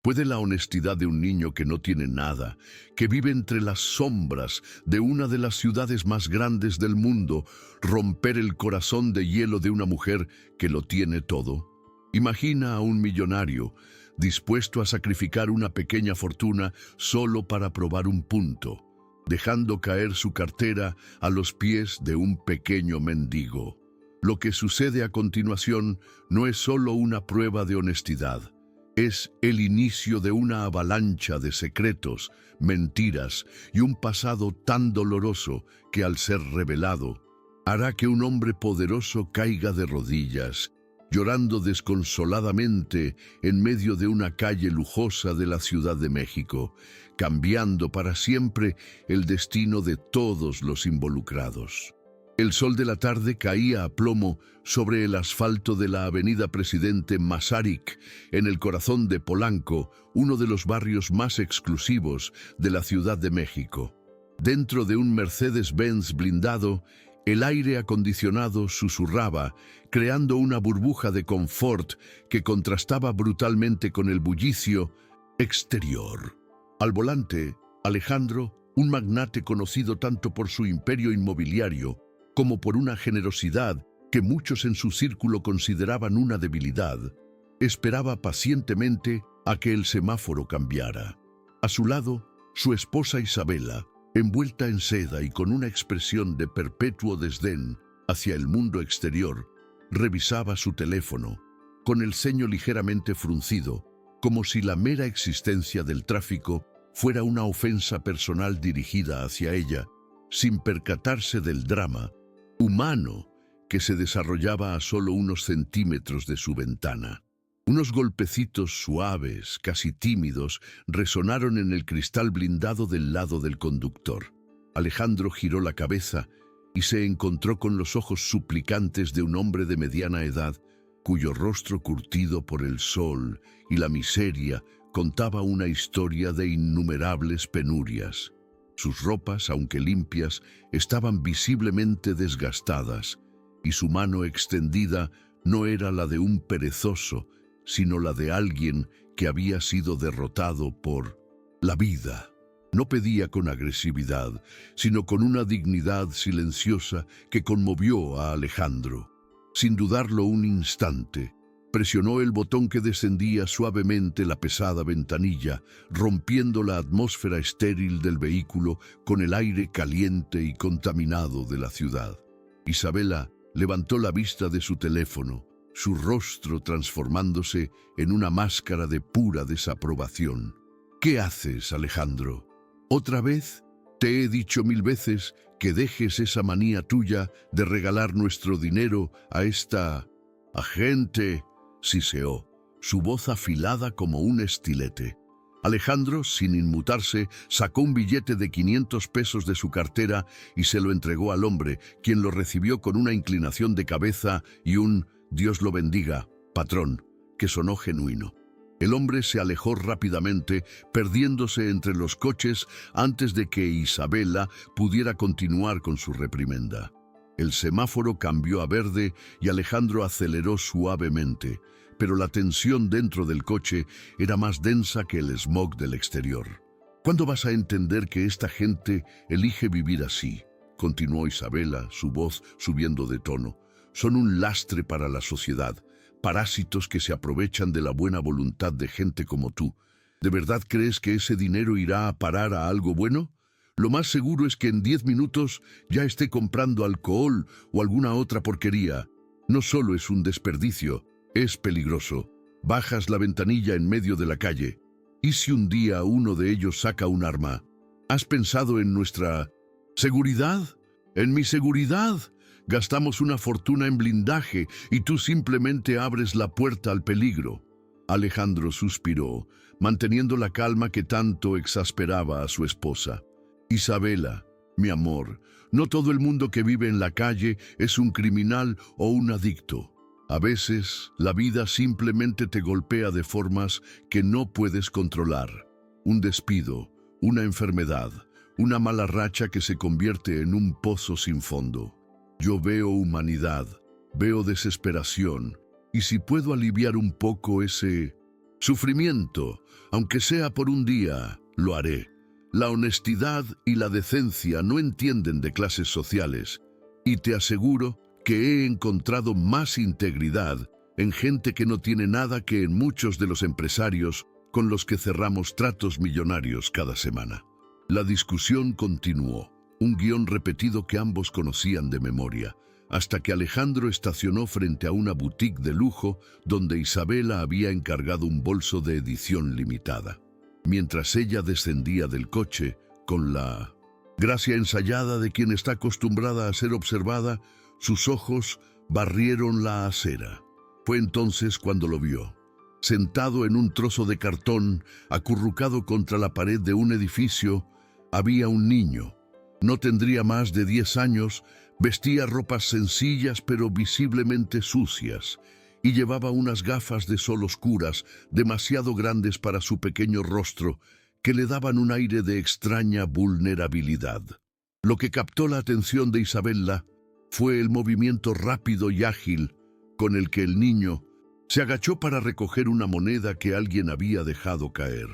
¿Puede la honestidad de un niño que no tiene nada, que vive entre las sombras de una de las ciudades más grandes del mundo, romper el corazón de hielo de una mujer que lo tiene todo? Imagina a un millonario dispuesto a sacrificar una pequeña fortuna solo para probar un punto, dejando caer su cartera a los pies de un pequeño mendigo. Lo que sucede a continuación no es solo una prueba de honestidad. Es el inicio de una avalancha de secretos, mentiras y un pasado tan doloroso que al ser revelado, hará que un hombre poderoso caiga de rodillas, llorando desconsoladamente en medio de una calle lujosa de la Ciudad de México, cambiando para siempre el destino de todos los involucrados. El sol de la tarde caía a plomo sobre el asfalto de la avenida Presidente Masaryk, en el corazón de Polanco, uno de los barrios más exclusivos de la Ciudad de México. Dentro de un Mercedes-Benz blindado, el aire acondicionado susurraba, creando una burbuja de confort que contrastaba brutalmente con el bullicio exterior. Al volante, Alejandro, un magnate conocido tanto por su imperio inmobiliario como por una generosidad que muchos en su círculo consideraban una debilidad, esperaba pacientemente a que el semáforo cambiara. A su lado, su esposa Isabela, envuelta en seda y con una expresión de perpetuo desdén hacia el mundo exterior, revisaba su teléfono, con el ceño ligeramente fruncido, como si la mera existencia del tráfico fuera una ofensa personal dirigida hacia ella, sin percatarse del drama humano que se desarrollaba a solo unos centímetros de su ventana. Unos golpecitos suaves, casi tímidos, resonaron en el cristal blindado del lado del conductor. Alejandro giró la cabeza y se encontró con los ojos suplicantes de un hombre de mediana edad, cuyo rostro curtido por el sol y la miseria contaba una historia de innumerables penurias. Sus ropas, aunque limpias, estaban visiblemente desgastadas, y su mano extendida no era la de un perezoso, sino la de alguien que había sido derrotado por la vida. No pedía con agresividad, sino con una dignidad silenciosa que conmovió a Alejandro. Sin dudarlo un instante, presionó el botón que descendía suavemente la pesada ventanilla, rompiendo la atmósfera estéril del vehículo con el aire caliente y contaminado de la ciudad. Isabela levantó la vista de su teléfono, su rostro transformándose en una máscara de pura desaprobación. ¿Qué haces, Alejandro? ¿Otra vez? Te he dicho 1000 veces que dejes esa manía tuya de regalar nuestro dinero a esta agente, siseó, su voz afilada como un estilete. Alejandro, sin inmutarse, sacó un billete de 500 pesos de su cartera y se lo entregó al hombre, quien lo recibió con una inclinación de cabeza y un «Dios lo bendiga, patrón», que sonó genuino. El hombre se alejó rápidamente, perdiéndose entre los coches antes de que Isabela pudiera continuar con su reprimenda. El semáforo cambió a verde y Alejandro aceleró suavemente, pero la tensión dentro del coche era más densa que el smog del exterior. ¿Cuándo vas a entender que esta gente elige vivir así?, continuó Isabela, su voz subiendo de tono. Son un lastre para la sociedad, parásitos que se aprovechan de la buena voluntad de gente como tú. ¿De verdad crees que ese dinero irá a parar a algo bueno? Lo más seguro es que en 10 minutos ya esté comprando alcohol o alguna otra porquería. No solo es un desperdicio, es peligroso. Bajas la ventanilla en medio de la calle. ¿Y si un día uno de ellos saca un arma? ¿Has pensado en nuestra seguridad? ¿En mi seguridad? Gastamos una fortuna en blindaje y tú simplemente abres la puerta al peligro. Alejandro suspiró, manteniendo la calma que tanto exasperaba a su esposa. Isabela, mi amor, no todo el mundo que vive en la calle es un criminal o un adicto. A veces, la vida simplemente te golpea de formas que no puedes controlar. Un despido, una enfermedad, una mala racha que se convierte en un pozo sin fondo. Yo veo humanidad, veo desesperación, y si puedo aliviar un poco ese Sufrimiento, aunque sea por un día, lo haré. La honestidad y la decencia no entienden de clases sociales, y te aseguro que he encontrado más integridad en gente que no tiene nada que en muchos de los empresarios con los que cerramos tratos millonarios cada semana. La discusión continuó, un guión repetido que ambos conocían de memoria, hasta que Alejandro estacionó frente a una boutique de lujo donde Isabela había encargado un bolso de edición limitada. Mientras ella descendía del coche, con la gracia ensayada de quien está acostumbrada a ser observada, sus ojos barrieron la acera. Fue entonces cuando lo vio. Sentado en un trozo de cartón, acurrucado contra la pared de un edificio, había un niño. No tendría más de 10 años, vestía ropas sencillas pero visiblemente sucias, y llevaba unas gafas de sol oscuras, demasiado grandes para su pequeño rostro, que le daban un aire de extraña vulnerabilidad. Lo que captó la atención de Isabela fue el movimiento rápido y ágil con el que el niño se agachó para recoger una moneda que alguien había dejado caer.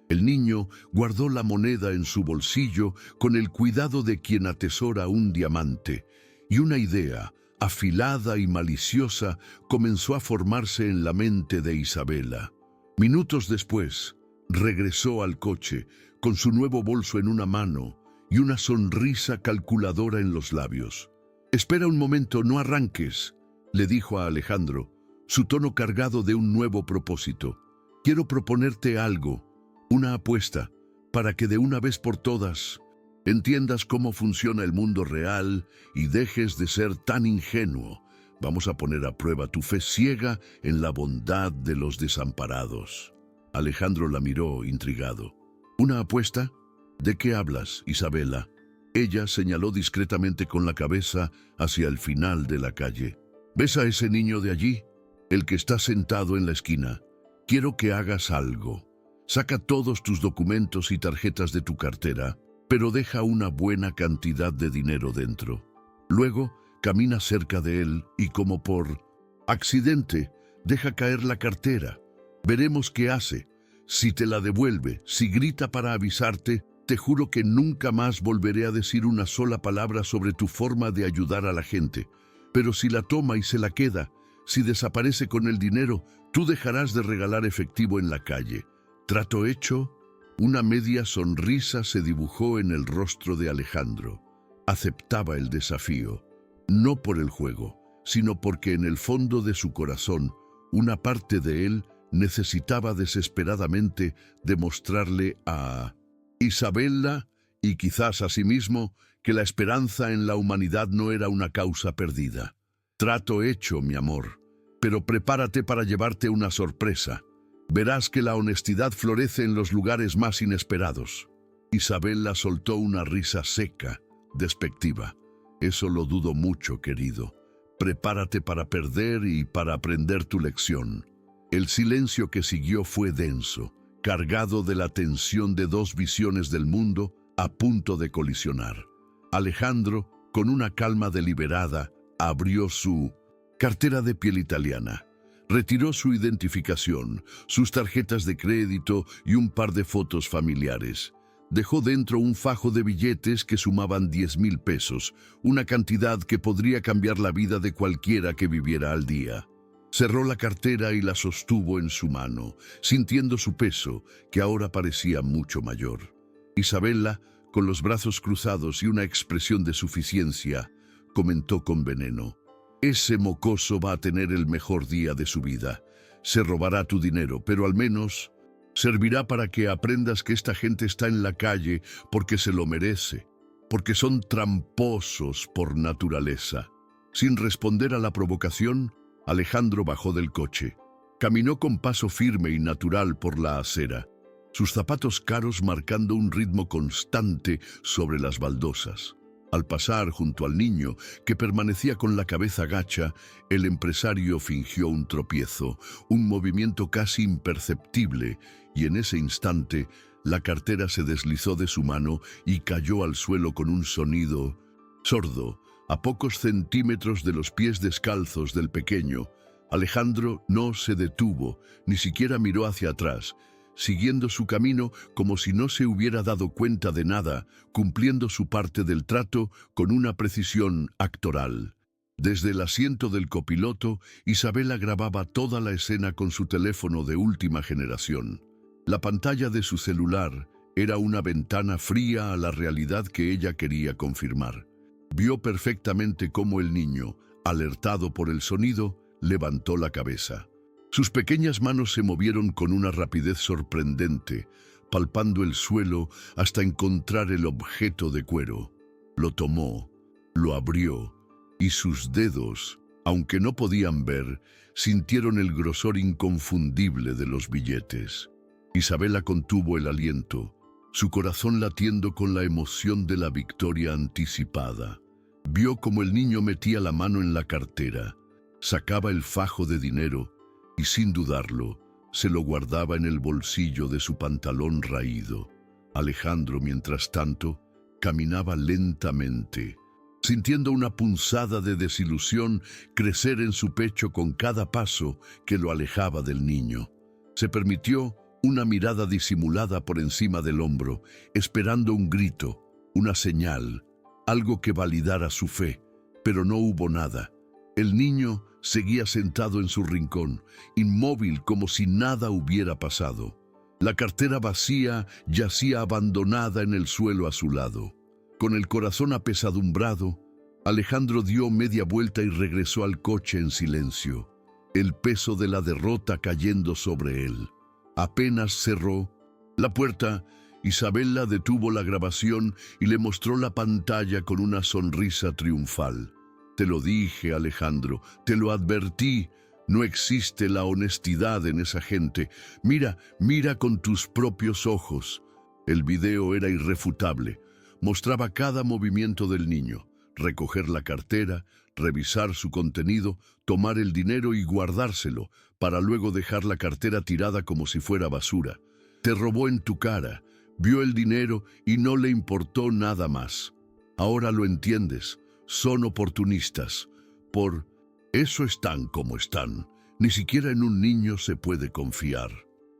El niño guardó la moneda en su bolsillo con el cuidado de quien atesora un diamante, y una idea, afilada y maliciosa, comenzó a formarse en la mente de Isabela. Minutos después, regresó al coche, con su nuevo bolso en una mano y una sonrisa calculadora en los labios. «Espera un momento, no arranques», le dijo a Alejandro, su tono cargado de un nuevo propósito. «Quiero proponerte algo, una apuesta, para que de una vez por todas entiendas cómo funciona el mundo real y dejes de ser tan ingenuo. Vamos a poner a prueba tu fe ciega en la bondad de los desamparados». Alejandro la miró intrigado. «¿Una apuesta? ¿De qué hablas, Isabela?». Ella señaló discretamente con la cabeza hacia el final de la calle. «¿Ves a ese niño de allí? El que está sentado en la esquina. Quiero que hagas algo. Saca todos tus documentos y tarjetas de tu cartera, pero deja una buena cantidad de dinero dentro. Luego, camina cerca de él y, como por accidente, deja caer la cartera. Veremos qué hace. Si te la devuelve, si grita para avisarte, te juro que nunca más volveré a decir una sola palabra sobre tu forma de ayudar a la gente. Pero si la toma y se la queda, si desaparece con el dinero, tú dejarás de regalar efectivo en la calle». ¿Trato hecho? Una media sonrisa se dibujó en el rostro de Alejandro. Aceptaba el desafío, no por el juego, sino porque en el fondo de su corazón, una parte de él necesitaba desesperadamente demostrarle a Isabela, y quizás a sí mismo, que la esperanza en la humanidad no era una causa perdida. «Trato hecho, mi amor, pero prepárate para llevarte una sorpresa. Verás que la honestidad florece en los lugares más inesperados». Isabela soltó una risa seca, despectiva. «Eso lo dudo mucho, querido. Prepárate para perder y para aprender tu lección». El silencio que siguió fue denso, cargado de la tensión de dos visiones del mundo a punto de colisionar. Alejandro, con una calma deliberada, abrió su cartera de piel italiana. Retiró su identificación, sus tarjetas de crédito y un par de fotos familiares. Dejó dentro un fajo de billetes que sumaban 10,000 pesos, una cantidad que podría cambiar la vida de cualquiera que viviera al día. Cerró la cartera y la sostuvo en su mano, sintiendo su peso, que ahora parecía mucho mayor. Isabela, con los brazos cruzados y una expresión de suficiencia, comentó con veneno: «Ese mocoso va a tener el mejor día de su vida. Se robará tu dinero, pero al menos servirá para que aprendas que esta gente está en la calle porque se lo merece, porque son tramposos por naturaleza». Sin responder a la provocación, Alejandro bajó del coche. Caminó con paso firme y natural por la acera, sus zapatos caros marcando un ritmo constante sobre las baldosas. Al pasar junto al niño, que permanecía con la cabeza gacha, el empresario fingió un tropiezo, un movimiento casi imperceptible, y en ese instante la cartera se deslizó de su mano y cayó al suelo con un sonido sordo, a pocos centímetros de los pies descalzos del pequeño, Alejandro no se detuvo, ni siquiera miró hacia atrás, siguiendo su camino como si no se hubiera dado cuenta de nada, cumpliendo su parte del trato con una precisión actoral. Desde el asiento del copiloto, Isabela grababa toda la escena con su teléfono de última generación. La pantalla de su celular era una ventana fría a la realidad que ella quería confirmar. Vio perfectamente cómo el niño, alertado por el sonido, levantó la cabeza. Sus pequeñas manos se movieron con una rapidez sorprendente, palpando el suelo hasta encontrar el objeto de cuero. Lo tomó, lo abrió, y sus dedos, aunque no podían ver, sintieron el grosor inconfundible de los billetes. Isabela contuvo el aliento, su corazón latiendo con la emoción de la victoria anticipada. Vio cómo el niño metía la mano en la cartera, sacaba el fajo de dinero y, sin dudarlo, se lo guardaba en el bolsillo de su pantalón raído. Alejandro, mientras tanto, caminaba lentamente, sintiendo una punzada de desilusión crecer en su pecho con cada paso que lo alejaba del niño. Se permitió una mirada disimulada por encima del hombro, esperando un grito, una señal, algo que validara su fe, pero no hubo nada. El niño seguía sentado en su rincón, inmóvil como si nada hubiera pasado. La cartera vacía yacía abandonada en el suelo a su lado. Con el corazón apesadumbrado, Alejandro dio media vuelta y regresó al coche en silencio, el peso de la derrota cayendo sobre él. Apenas cerró la puerta, Isabela detuvo la grabación y le mostró la pantalla con una sonrisa triunfal. Te lo dije, Alejandro, te lo advertí. No existe la honestidad en esa gente. Mira, mira con tus propios ojos. El video era irrefutable. Mostraba cada movimiento del niño. Recoger la cartera, revisar su contenido, tomar el dinero y guardárselo, para luego dejar la cartera tirada como si fuera basura. Te robó en tu cara, vio el dinero y no le importó nada más. Ahora lo entiendes. Son oportunistas. Por eso están como están. Ni siquiera en un niño se puede confiar.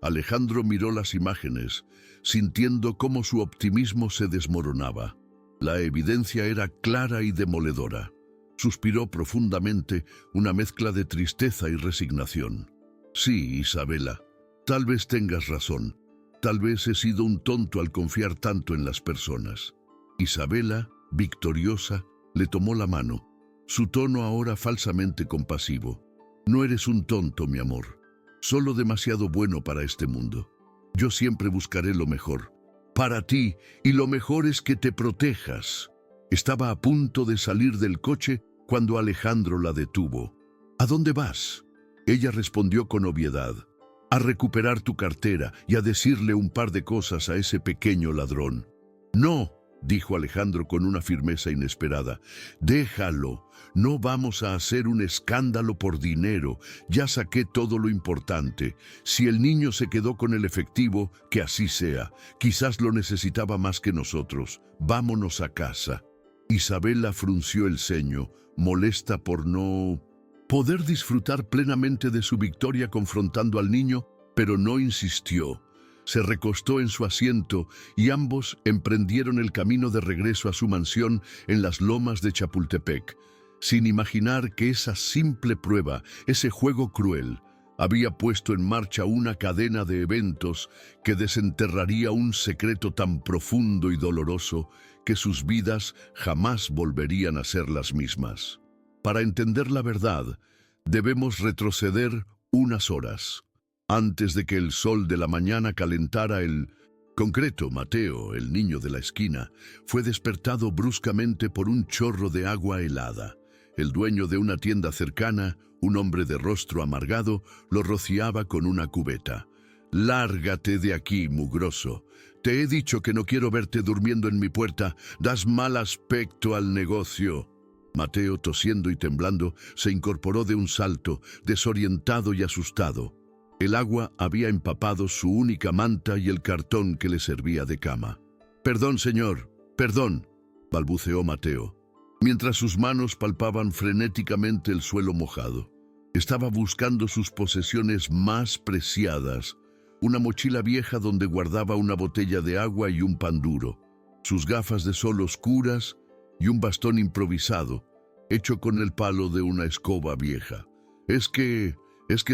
Alejandro miró las imágenes, sintiendo cómo su optimismo se desmoronaba. La evidencia era clara y demoledora. Suspiró profundamente, una mezcla de tristeza y resignación. Sí, Isabela, tal vez tengas razón. Tal vez he sido un tonto al confiar tanto en las personas. Isabela, victoriosa, le tomó la mano, su tono ahora falsamente compasivo. No eres un tonto, mi amor, solo demasiado bueno para este mundo. Yo siempre buscaré lo mejor para ti, y lo mejor es que te protejas. Estaba a punto de salir del coche cuando Alejandro la detuvo. ¿A dónde vas? Ella respondió con obviedad. A recuperar tu cartera y a decirle un par de cosas a ese pequeño ladrón. No, dijo Alejandro con una firmeza inesperada. Déjalo, no vamos a hacer un escándalo por dinero. Ya saqué todo lo importante. Si el niño se quedó con el efectivo, que así sea. Quizás lo necesitaba más que nosotros. Vámonos a casa. Isabela frunció el ceño, molesta por no poder disfrutar plenamente de su victoria confrontando al niño, pero no insistió. Se recostó en su asiento y ambos emprendieron el camino de regreso a su mansión en las lomas de Chapultepec, sin imaginar que esa simple prueba, ese juego cruel, había puesto en marcha una cadena de eventos que desenterraría un secreto tan profundo y doloroso que sus vidas jamás volverían a ser las mismas. Para entender la verdad, debemos retroceder unas horas. Antes de que el sol de la mañana calentara el concreto, Mateo, el niño de la esquina, fue despertado bruscamente por un chorro de agua helada. El dueño de una tienda cercana, un hombre de rostro amargado, lo rociaba con una cubeta. «Lárgate de aquí, mugroso. Te he dicho que no quiero verte durmiendo en mi puerta. Das mal aspecto al negocio». Mateo, tosiendo y temblando, se incorporó de un salto, desorientado y asustado. El agua había empapado su única manta y el cartón que le servía de cama. «Perdón, señor, perdón», balbuceó Mateo, mientras sus manos palpaban frenéticamente el suelo mojado. Estaba buscando sus posesiones más preciadas, una mochila vieja donde guardaba una botella de agua y un pan duro, sus gafas de sol oscuras y un bastón improvisado, hecho con el palo de una escoba vieja. Es que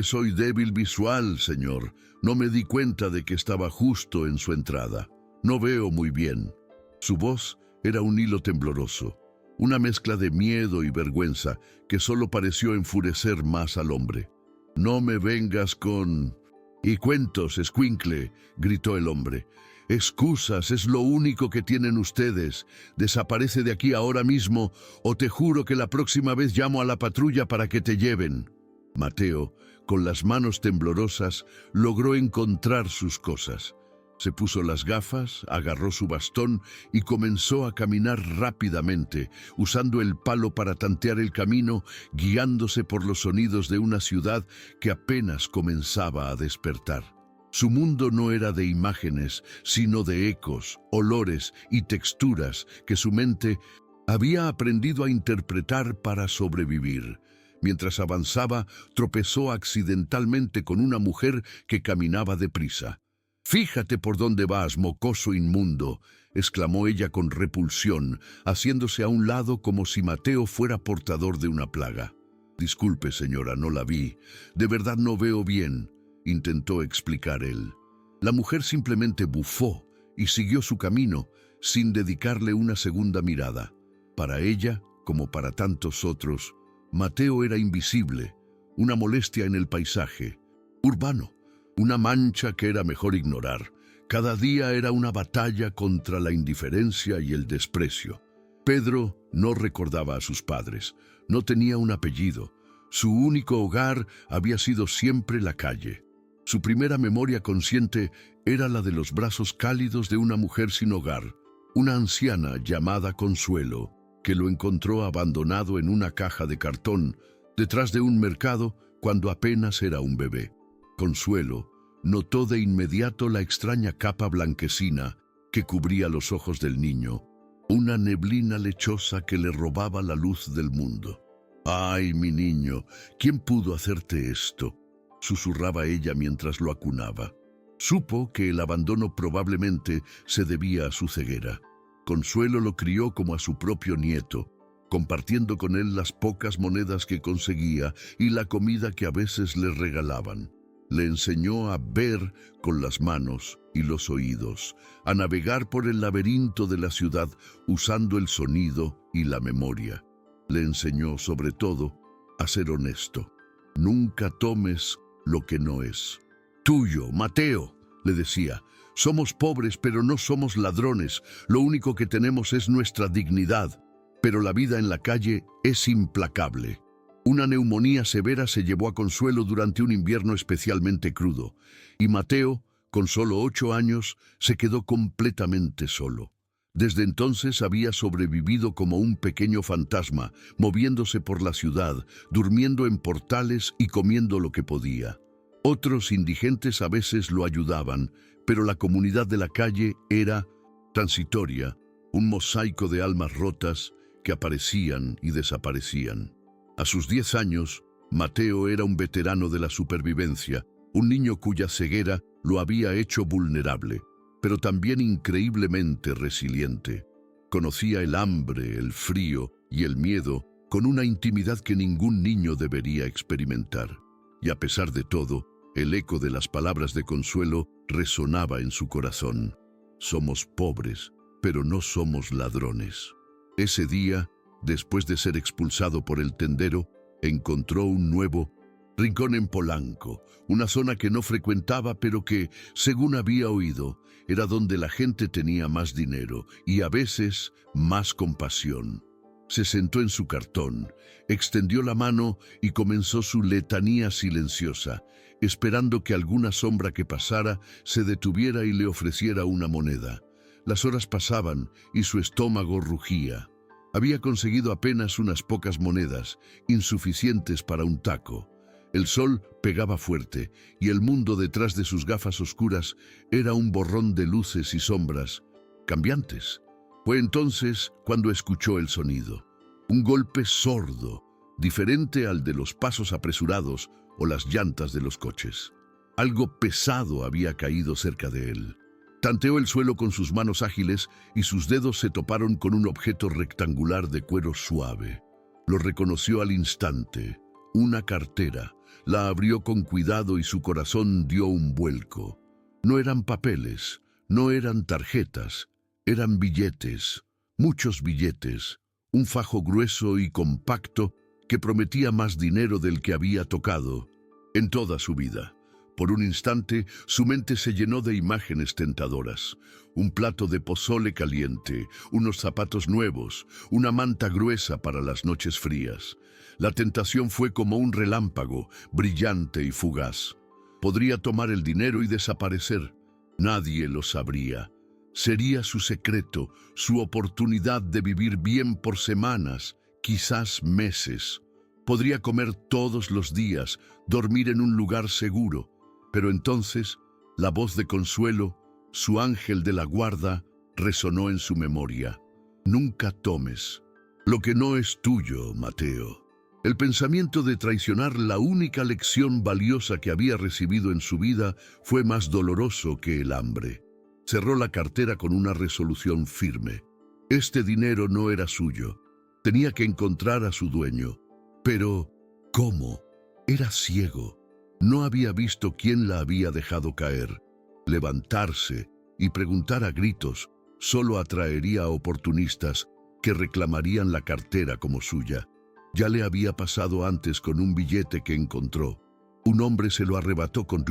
soy débil visual, señor. No me di cuenta de que estaba justo en su entrada. No veo muy bien. Su voz era un hilo tembloroso, una mezcla de miedo y vergüenza que solo pareció enfurecer más al hombre. «No me vengas con... y cuentos, escuincle», gritó el hombre. «Excusas, es lo único que tienen ustedes. Desaparece de aquí ahora mismo o te juro que la próxima vez llamo a la patrulla para que te lleven». Mateo, con las manos temblorosas, logró encontrar sus cosas. Se puso las gafas, agarró su bastón y comenzó a caminar rápidamente, usando el palo para tantear el camino, guiándose por los sonidos de una ciudad que apenas comenzaba a despertar. Su mundo no era de imágenes, sino de ecos, olores y texturas que su mente había aprendido a interpretar para sobrevivir. Mientras avanzaba, tropezó accidentalmente con una mujer que caminaba deprisa. «Fíjate por dónde vas, mocoso inmundo», exclamó ella con repulsión, haciéndose a un lado como si Mateo fuera portador de una plaga. «Disculpe, señora, no la vi. De verdad no veo bien», intentó explicar él. La mujer simplemente bufó y siguió su camino, sin dedicarle una segunda mirada. Para ella, como para tantos otros, Mateo era invisible, una molestia en el paisaje, urbano, una mancha que era mejor ignorar. Cada día era una batalla contra la indiferencia y el desprecio. Pedro no recordaba a sus padres, no tenía un apellido. Su único hogar había sido siempre la calle. Su primera memoria consciente era la de los brazos cálidos de una mujer sin hogar, una anciana llamada Consuelo, que lo encontró abandonado en una caja de cartón detrás de un mercado cuando apenas era un bebé. Consuelo notó de inmediato la extraña capa blanquecina que cubría los ojos del niño, una neblina lechosa que le robaba la luz del mundo. «Ay, mi niño, ¿quién pudo hacerte esto?», susurraba ella mientras lo acunaba. Supo que el abandono probablemente se debía a su ceguera. Consuelo lo crió como a su propio nieto, compartiendo con él las pocas monedas que conseguía y la comida que a veces le regalaban. Le enseñó a ver con las manos y los oídos, a navegar por el laberinto de la ciudad usando el sonido y la memoria. Le enseñó, sobre todo, a ser honesto. «Nunca tomes lo que no es tuyo, Mateo», le decía. «Somos pobres, pero no somos ladrones. Lo único que tenemos es nuestra dignidad. Pero la vida en la calle es implacable». Una neumonía severa se llevó a Consuelo durante un invierno especialmente crudo, y Mateo, con solo 8 años, se quedó completamente solo. Desde entonces había sobrevivido como un pequeño fantasma, moviéndose por la ciudad, durmiendo en portales y comiendo lo que podía. Otros indigentes a veces lo ayudaban, pero la comunidad de la calle era transitoria, un mosaico de almas rotas que aparecían y desaparecían. A sus 10 años, Mateo era un veterano de la supervivencia, un niño cuya ceguera lo había hecho vulnerable, pero también increíblemente resiliente. Conocía el hambre, el frío y el miedo con una intimidad que ningún niño debería experimentar. Y a pesar de todo, el eco de las palabras de Consuelo resonaba en su corazón. «Somos pobres, pero no somos ladrones». Ese día, después de ser expulsado por el tendero, encontró un nuevo rincón en Polanco, una zona que no frecuentaba pero que, según había oído, era donde la gente tenía más dinero y a veces más compasión. Se sentó en su cartón, extendió la mano y comenzó su letanía silenciosa, esperando que alguna sombra que pasara se detuviera y le ofreciera una moneda. Las horas pasaban y su estómago rugía. Había conseguido apenas unas pocas monedas, insuficientes para un taco. El sol pegaba fuerte y el mundo detrás de sus gafas oscuras era un borrón de luces y sombras, cambiantes. Fue entonces cuando escuchó el sonido. Un golpe sordo, diferente al de los pasos apresurados o las llantas de los coches. Algo pesado había caído cerca de él. Tanteó el suelo con sus manos ágiles y sus dedos se toparon con un objeto rectangular de cuero suave. Lo reconoció al instante. Una cartera. La abrió con cuidado y su corazón dio un vuelco. No eran papeles, no eran tarjetas, eran billetes, muchos billetes, un fajo grueso y compacto que prometía más dinero del que había tocado en toda su vida. Por un instante, su mente se llenó de imágenes tentadoras. Un plato de pozole caliente, unos zapatos nuevos, una manta gruesa para las noches frías. La tentación fue como un relámpago, brillante y fugaz. Podría tomar el dinero y desaparecer. Nadie lo sabría. Sería su secreto, su oportunidad de vivir bien por semanas, quizás meses. Podría comer todos los días, dormir en un lugar seguro. Pero entonces, la voz de Consuelo, su ángel de la guarda, resonó en su memoria. Nunca tomes lo que no es tuyo, Mateo. El pensamiento de traicionar la única lección valiosa que había recibido en su vida fue más doloroso que el hambre. Cerró la cartera con una resolución firme. Este dinero no era suyo. Tenía que encontrar a su dueño. Pero, ¿cómo? Era ciego. No había visto quién la había dejado caer. Levantarse y preguntar a gritos solo atraería a oportunistas que reclamarían la cartera como suya. Ya le había pasado antes con un billete que encontró. Un hombre se lo arrebató con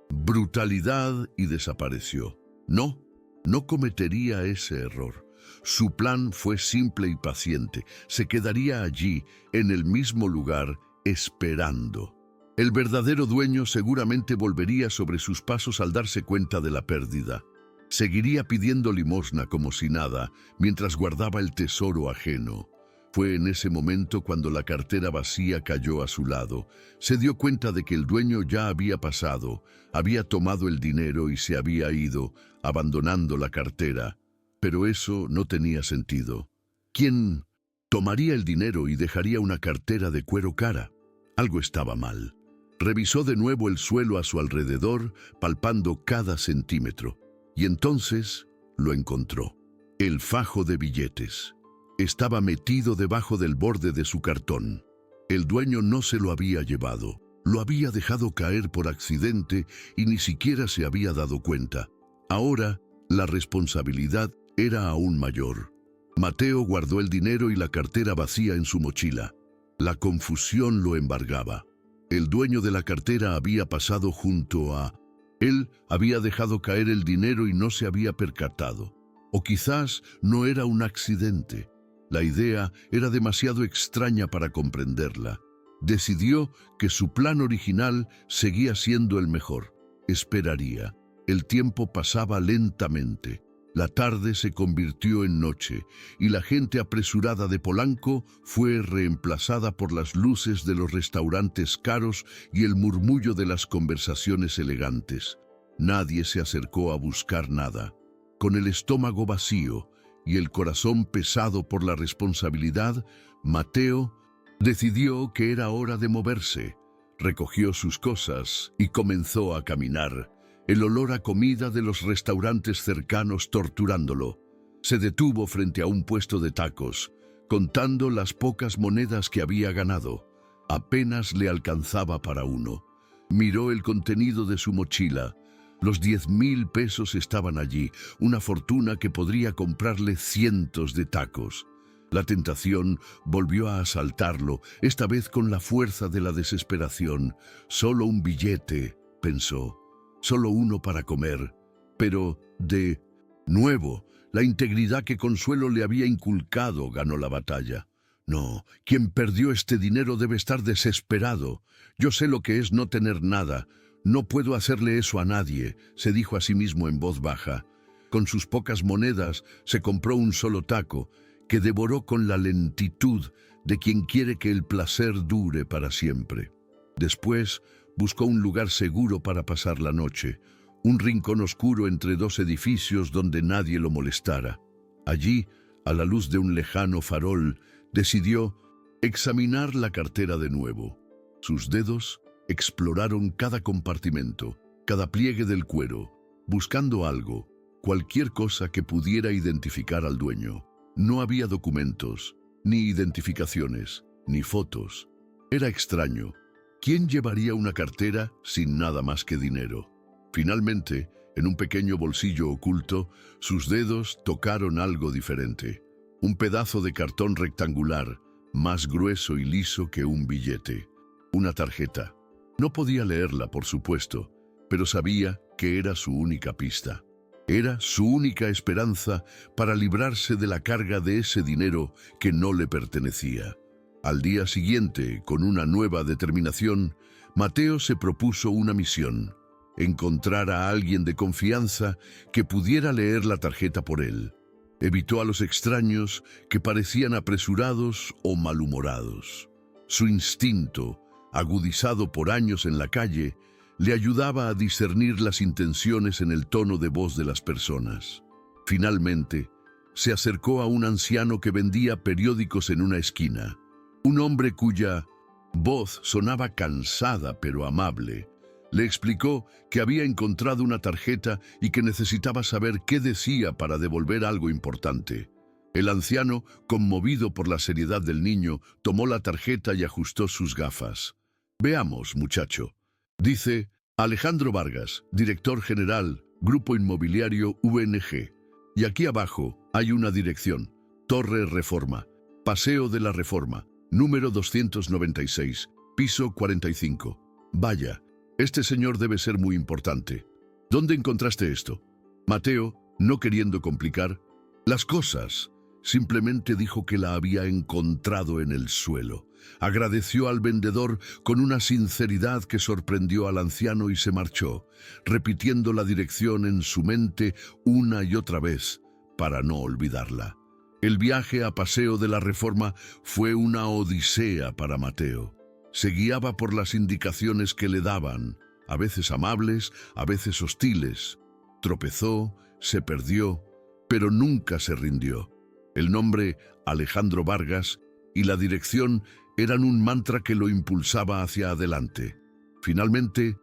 brutalidad y desapareció. No cometería ese error. Su plan fue simple y paciente. Se quedaría allí, en el mismo lugar, esperando. El verdadero dueño seguramente volvería sobre sus pasos al darse cuenta de la pérdida. Seguiría pidiendo limosna como si nada, mientras guardaba el tesoro ajeno. Fue en ese momento cuando la cartera vacía cayó a su lado. Se dio cuenta de que el dueño ya había pasado, había tomado el dinero y se había ido, abandonando la cartera. Pero eso no tenía sentido. ¿Quién tomaría el dinero y dejaría una cartera de cuero cara? Algo estaba mal. Revisó de nuevo el suelo a su alrededor, palpando cada centímetro. Y entonces lo encontró. El fajo de billetes. Estaba metido debajo del borde de su cartón. El dueño no se lo había llevado. Lo había dejado caer por accidente y ni siquiera se había dado cuenta. Ahora, la responsabilidad era aún mayor. Mateo guardó el dinero y la cartera vacía en su mochila. La confusión lo embargaba. El dueño de la cartera había pasado junto a él, había dejado caer el dinero y no se había percatado. O quizás no era un accidente. La idea era demasiado extraña para comprenderla. Decidió que su plan original seguía siendo el mejor. Esperaría. El tiempo pasaba lentamente. La tarde se convirtió en noche y la gente apresurada de Polanco fue reemplazada por las luces de los restaurantes caros y el murmullo de las conversaciones elegantes. Nadie se acercó a buscar nada. Con el estómago vacío y el corazón pesado por la responsabilidad, Mateo decidió que era hora de moverse. Recogió sus cosas y comenzó a caminar. El olor a comida de los restaurantes cercanos torturándolo. Se detuvo frente a un puesto de tacos, contando las pocas monedas que había ganado. Apenas le alcanzaba para uno. Miró el contenido de su mochila. Los 10,000 pesos estaban allí, una fortuna que podría comprarle cientos de tacos. La tentación volvió a asaltarlo, esta vez con la fuerza de la desesperación. Solo un billete, pensó. Solo uno para comer, pero de nuevo, la integridad que Consuelo le había inculcado ganó la batalla. No, quien perdió este dinero debe estar desesperado. Yo sé lo que es no tener nada. No puedo hacerle eso a nadie, se dijo a sí mismo en voz baja. Con sus pocas monedas se compró un solo taco, que devoró con la lentitud de quien quiere que el placer dure para siempre. Después, buscó un lugar seguro para pasar la noche, un rincón oscuro entre dos edificios donde nadie lo molestara. Allí, a la luz de un lejano farol, decidió examinar la cartera de nuevo. Sus dedos exploraron cada compartimento, cada pliegue del cuero, buscando algo, cualquier cosa que pudiera identificar al dueño. No había documentos, ni identificaciones, ni fotos. Era extraño. ¿Quién llevaría una cartera sin nada más que dinero? Finalmente, en un pequeño bolsillo oculto, sus dedos tocaron algo diferente. Un pedazo de cartón rectangular, más grueso y liso que un billete. Una tarjeta. No podía leerla, por supuesto, pero sabía que era su única pista. Era su única esperanza para librarse de la carga de ese dinero que no le pertenecía. Al día siguiente, con una nueva determinación, Mateo se propuso una misión: encontrar a alguien de confianza que pudiera leer la tarjeta por él. Evitó a los extraños que parecían apresurados o malhumorados. Su instinto, agudizado por años en la calle, le ayudaba a discernir las intenciones en el tono de voz de las personas. Finalmente, se acercó a un anciano que vendía periódicos en una esquina. Un hombre cuya voz sonaba cansada pero amable. Le explicó que había encontrado una tarjeta y que necesitaba saber qué decía para devolver algo importante. El anciano, conmovido por la seriedad del niño, tomó la tarjeta y ajustó sus gafas. «Veamos, muchacho. Dice Alejandro Vargas, director general, Grupo Inmobiliario UNG. Y aquí abajo hay una dirección: Torre Reforma, Paseo de la Reforma, número 296, piso 45. Vaya, este señor debe ser muy importante. ¿Dónde encontraste esto?» Mateo, no queriendo complicar las cosas, simplemente dijo que la había encontrado en el suelo. Agradeció al vendedor con una sinceridad que sorprendió al anciano y se marchó, repitiendo la dirección en su mente una y otra vez para no olvidarla. El viaje a Paseo de la Reforma fue una odisea para Mateo. Se guiaba por las indicaciones que le daban, a veces amables, a veces hostiles. Tropezó, se perdió, pero nunca se rindió. El nombre Alejandro Vargas y la dirección eran un mantra que lo impulsaba hacia adelante. Finalmente,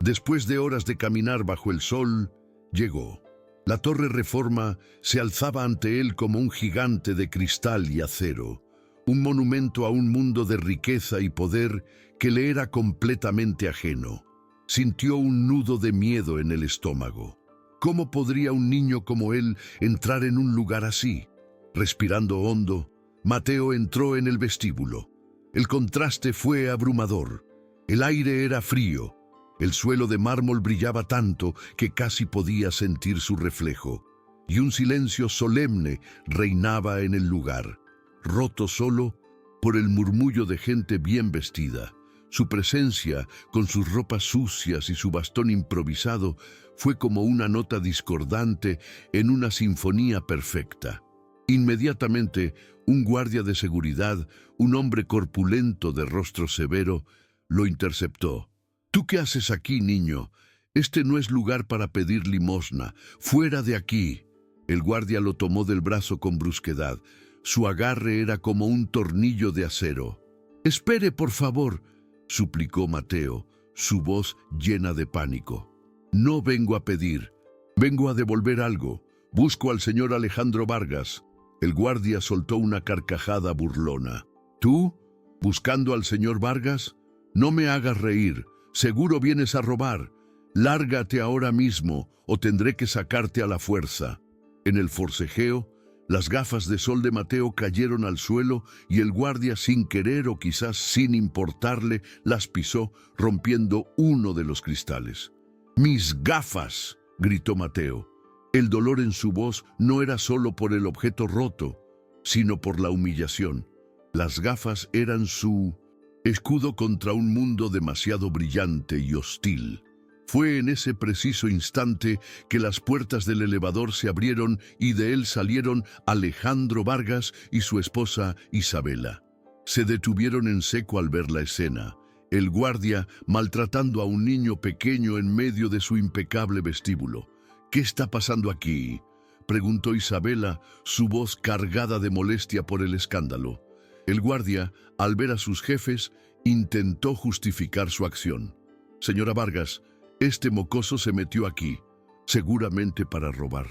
después de horas de caminar bajo el sol, llegó. La Torre Reforma se alzaba ante él como un gigante de cristal y acero, un monumento a un mundo de riqueza y poder que le era completamente ajeno. Sintió un nudo de miedo en el estómago. ¿Cómo podría un niño como él entrar en un lugar así? Respirando hondo, Mateo entró en el vestíbulo. El contraste fue abrumador. El aire era frío. El suelo de mármol brillaba tanto que casi podía sentir su reflejo. Y un silencio solemne reinaba en el lugar, roto solo por el murmullo de gente bien vestida. Su presencia, con sus ropas sucias y su bastón improvisado, fue como una nota discordante en una sinfonía perfecta. Inmediatamente, un guardia de seguridad, un hombre corpulento de rostro severo, lo interceptó. «¿Tú qué haces aquí, niño? Este no es lugar para pedir limosna. ¡Fuera de aquí!». El guardia lo tomó del brazo con brusquedad. Su agarre era como un tornillo de acero. «Espere, por favor», suplicó Mateo, su voz llena de pánico. «No vengo a pedir. Vengo a devolver algo. Busco al señor Alejandro Vargas». El guardia soltó una carcajada burlona. «¿Tú? ¿Buscando al señor Vargas? No me hagas reír. Seguro vienes a robar. Lárgate ahora mismo o tendré que sacarte a la fuerza». En el forcejeo, las gafas de sol de Mateo cayeron al suelo y el guardia, sin querer o quizás sin importarle, las pisó, rompiendo uno de los cristales. «¡Mis gafas!», gritó Mateo. El dolor en su voz no era solo por el objeto roto, sino por la humillación. Las gafas eran su escudo contra un mundo demasiado brillante y hostil. Fue en ese preciso instante que las puertas del elevador se abrieron y de él salieron Alejandro Vargas y su esposa Isabela. Se detuvieron en seco al ver la escena. El guardia maltratando a un niño pequeño en medio de su impecable vestíbulo. «¿Qué está pasando aquí?», preguntó Isabela, su voz cargada de molestia por el escándalo. El guardia, al ver a sus jefes, intentó justificar su acción. Señora Vargas, este mocoso se metió aquí, seguramente para robar.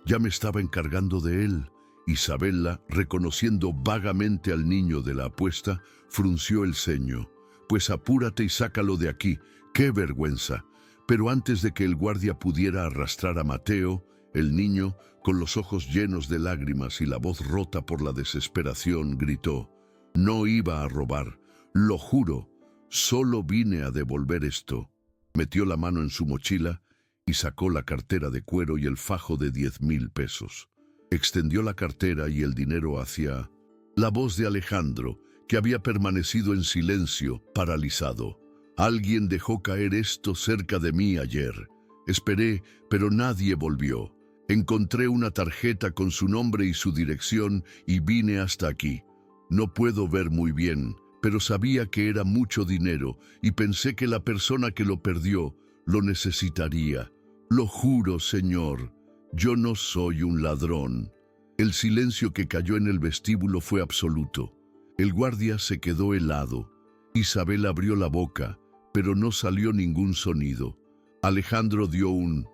Ya me estaba encargando de él. Isabela, reconociendo vagamente al niño de la apuesta, frunció el ceño. Pues apúrate y sácalo de aquí. ¡Qué vergüenza! Pero antes de que el guardia pudiera arrastrar a Mateo, el niño, con los ojos llenos de lágrimas y la voz rota por la desesperación, gritó: «No iba a robar, lo juro, solo vine a devolver esto». Metió la mano en su mochila y sacó la cartera de cuero y el fajo de 10,000 pesos. Extendió la cartera y el dinero hacia la voz de Alejandro, que había permanecido en silencio, paralizado. «Alguien dejó caer esto cerca de mí ayer. Esperé, pero nadie volvió. Encontré una tarjeta con su nombre y su dirección y vine hasta aquí. No puedo ver muy bien, pero sabía que era mucho dinero y pensé que la persona que lo perdió lo necesitaría. Lo juro, señor, yo no soy un ladrón». El silencio que cayó en el vestíbulo fue absoluto. El guardia se quedó helado. Isabel abrió la boca, pero no salió ningún sonido. Alejandro dio un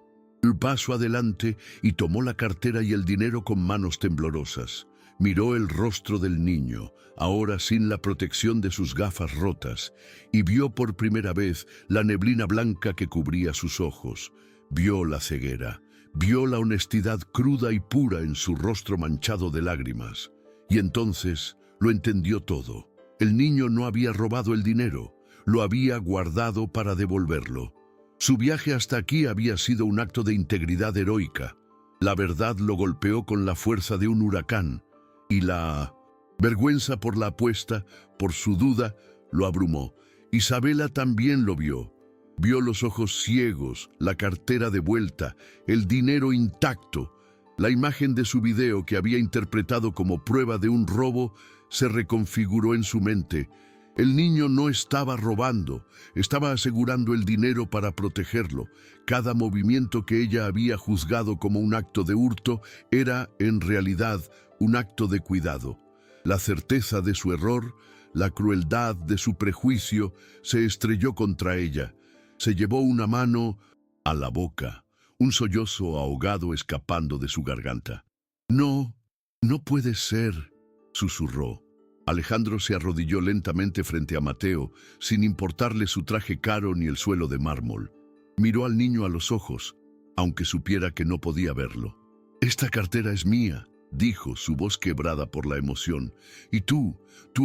paso adelante y tomó la cartera y el dinero con manos temblorosas. Miró el rostro del niño, ahora sin la protección de sus gafas rotas, y vio por primera vez la neblina blanca que cubría sus ojos. Vio la ceguera, vio la honestidad cruda y pura en su rostro manchado de lágrimas. Y entonces lo entendió todo. El niño no había robado el dinero, lo había guardado para devolverlo. Su viaje hasta aquí había sido un acto de integridad heroica. La verdad lo golpeó con la fuerza de un huracán, y la vergüenza por la apuesta, por su duda, lo abrumó. Isabela también lo vio. Vio los ojos ciegos, la cartera de vuelta, el dinero intacto. La imagen de su video que había interpretado como prueba de un robo se reconfiguró en su mente. El niño no estaba robando, estaba asegurando el dinero para protegerlo. Cada movimiento que ella había juzgado como un acto de hurto era, en realidad, un acto de cuidado. La certeza de su error, la crueldad de su prejuicio, se estrelló contra ella. Se llevó una mano a la boca, un sollozo ahogado escapando de su garganta. «No, no puede ser», susurró. Alejandro se arrodilló lentamente frente a Mateo, sin importarle su traje caro ni el suelo de mármol. Miró al niño a los ojos, aunque supiera que no podía verlo. «Esta cartera es mía», dijo, su voz quebrada por la emoción. «Y tú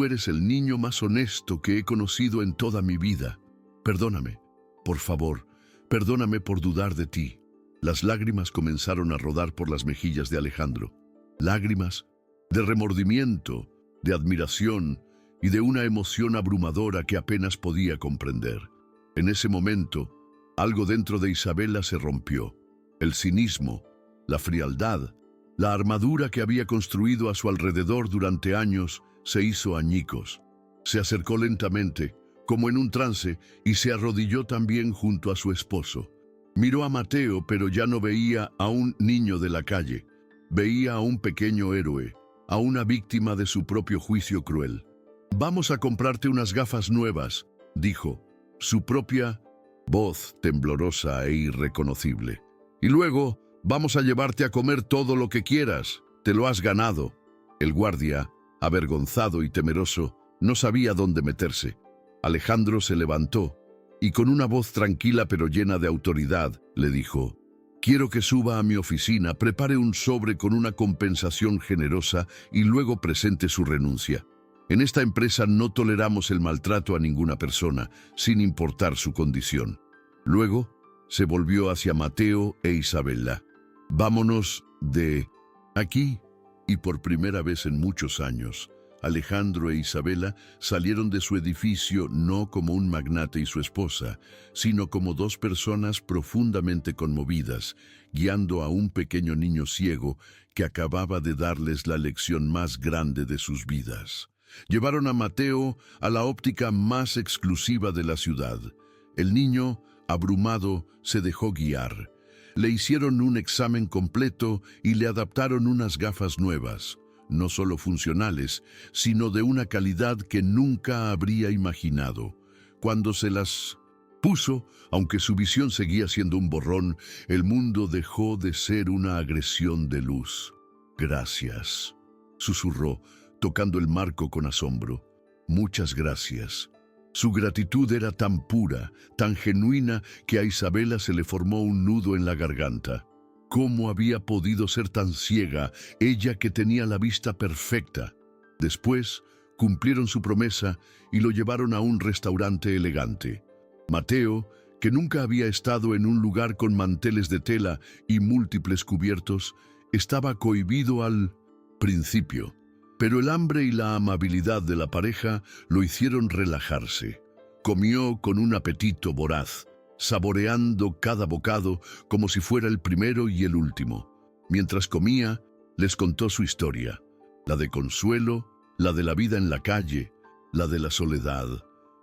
eres el niño más honesto que he conocido en toda mi vida. Perdóname, por favor, perdóname por dudar de ti». Las lágrimas comenzaron a rodar por las mejillas de Alejandro. Lágrimas de remordimiento, de admiración y de una emoción abrumadora que apenas podía comprender. En ese momento, algo dentro de Isabela se rompió. El cinismo, la frialdad, la armadura que había construido a su alrededor durante años se hizo añicos. Se acercó lentamente, como en un trance, y se arrodilló también junto a su esposo. Miró a Mateo, pero ya no veía a un niño de la calle. Veía a un pequeño héroe, a una víctima de su propio juicio cruel. «Vamos a comprarte unas gafas nuevas», dijo, su propia voz temblorosa e irreconocible. «Y luego vamos a llevarte a comer todo lo que quieras. Te lo has ganado». El guardia, avergonzado y temeroso, no sabía dónde meterse. Alejandro se levantó y con una voz tranquila pero llena de autoridad le dijo: «Quiero que suba a mi oficina, prepare un sobre con una compensación generosa y luego presente su renuncia. En esta empresa no toleramos el maltrato a ninguna persona, sin importar su condición». Luego se volvió hacia Mateo e Isabela. «Vámonos de aquí». Y por primera vez en muchos años, Alejandro e Isabela salieron de su edificio no como un magnate y su esposa, sino como dos personas profundamente conmovidas, guiando a un pequeño niño ciego que acababa de darles la lección más grande de sus vidas. Llevaron a Mateo a la óptica más exclusiva de la ciudad. El niño, abrumado, se dejó guiar. Le hicieron un examen completo y le adaptaron unas gafas nuevas. no solo funcionales, sino de una calidad que nunca habría imaginado. Cuando se las puso, aunque su visión seguía siendo un borrón, el mundo dejó de ser una agresión de luz. «Gracias», susurró, tocando el marco con asombro. «Muchas gracias». Su gratitud era tan pura, tan genuina, que a Isabela se le formó un nudo en la garganta. ¿Cómo había podido ser tan ciega, ella que tenía la vista perfecta? Después, cumplieron su promesa y lo llevaron a un restaurante elegante. Mateo, que nunca había estado en un lugar con manteles de tela y múltiples cubiertos, estaba cohibido al principio. Pero el hambre y la amabilidad de la pareja lo hicieron relajarse. Comió con un apetito voraz, saboreando cada bocado como si fuera el primero y el último. Mientras comía, les contó su historia, la de Consuelo, la de la vida en la calle, la de la soledad.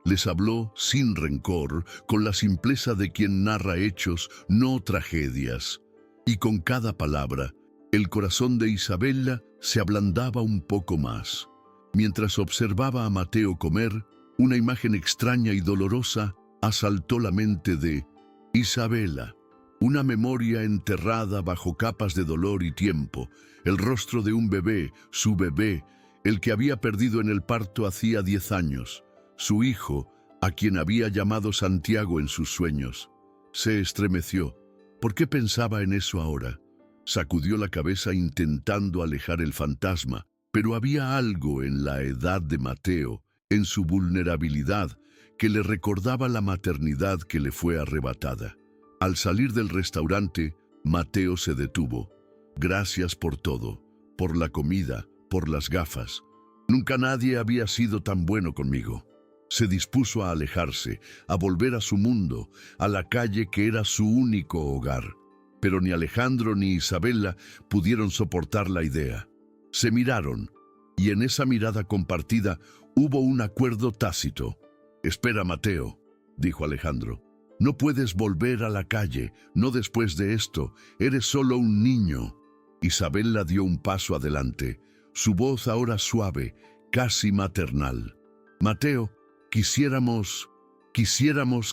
Les habló sin rencor, con la simpleza de quien narra hechos, no tragedias. Y con cada palabra, el corazón de Isabela se ablandaba un poco más. Mientras observaba a Mateo comer, una imagen extraña y dolorosa asaltó la mente de Isabela. Una memoria enterrada bajo capas de dolor y tiempo, el rostro de un bebé, su bebé, el que había perdido en el parto hacía 10 años, su hijo, a quien había llamado Santiago en sus sueños. Se estremeció. ¿Por qué pensaba en eso ahora? Sacudió la cabeza intentando alejar el fantasma, pero había algo en la edad de Mateo, en su vulnerabilidad, que le recordaba la maternidad que le fue arrebatada. Al salir del restaurante, Mateo se detuvo. «Gracias por todo, por la comida, por las gafas. Nunca nadie había sido tan bueno conmigo». Se dispuso a alejarse, a volver a su mundo, a la calle que era su único hogar. Pero ni Alejandro ni Isabela pudieron soportar la idea. Se miraron, y en esa mirada compartida hubo un acuerdo tácito. «Espera, Mateo», dijo Alejandro. «No puedes volver a la calle, no después de esto. Eres solo un niño». Isabela dio un paso adelante, su voz ahora suave, casi maternal. «Mateo, quisiéramos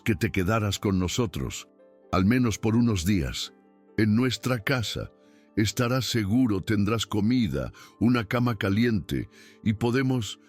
que te quedaras con nosotros, al menos por unos días. En nuestra casa estarás seguro, tendrás comida, una cama caliente y podemos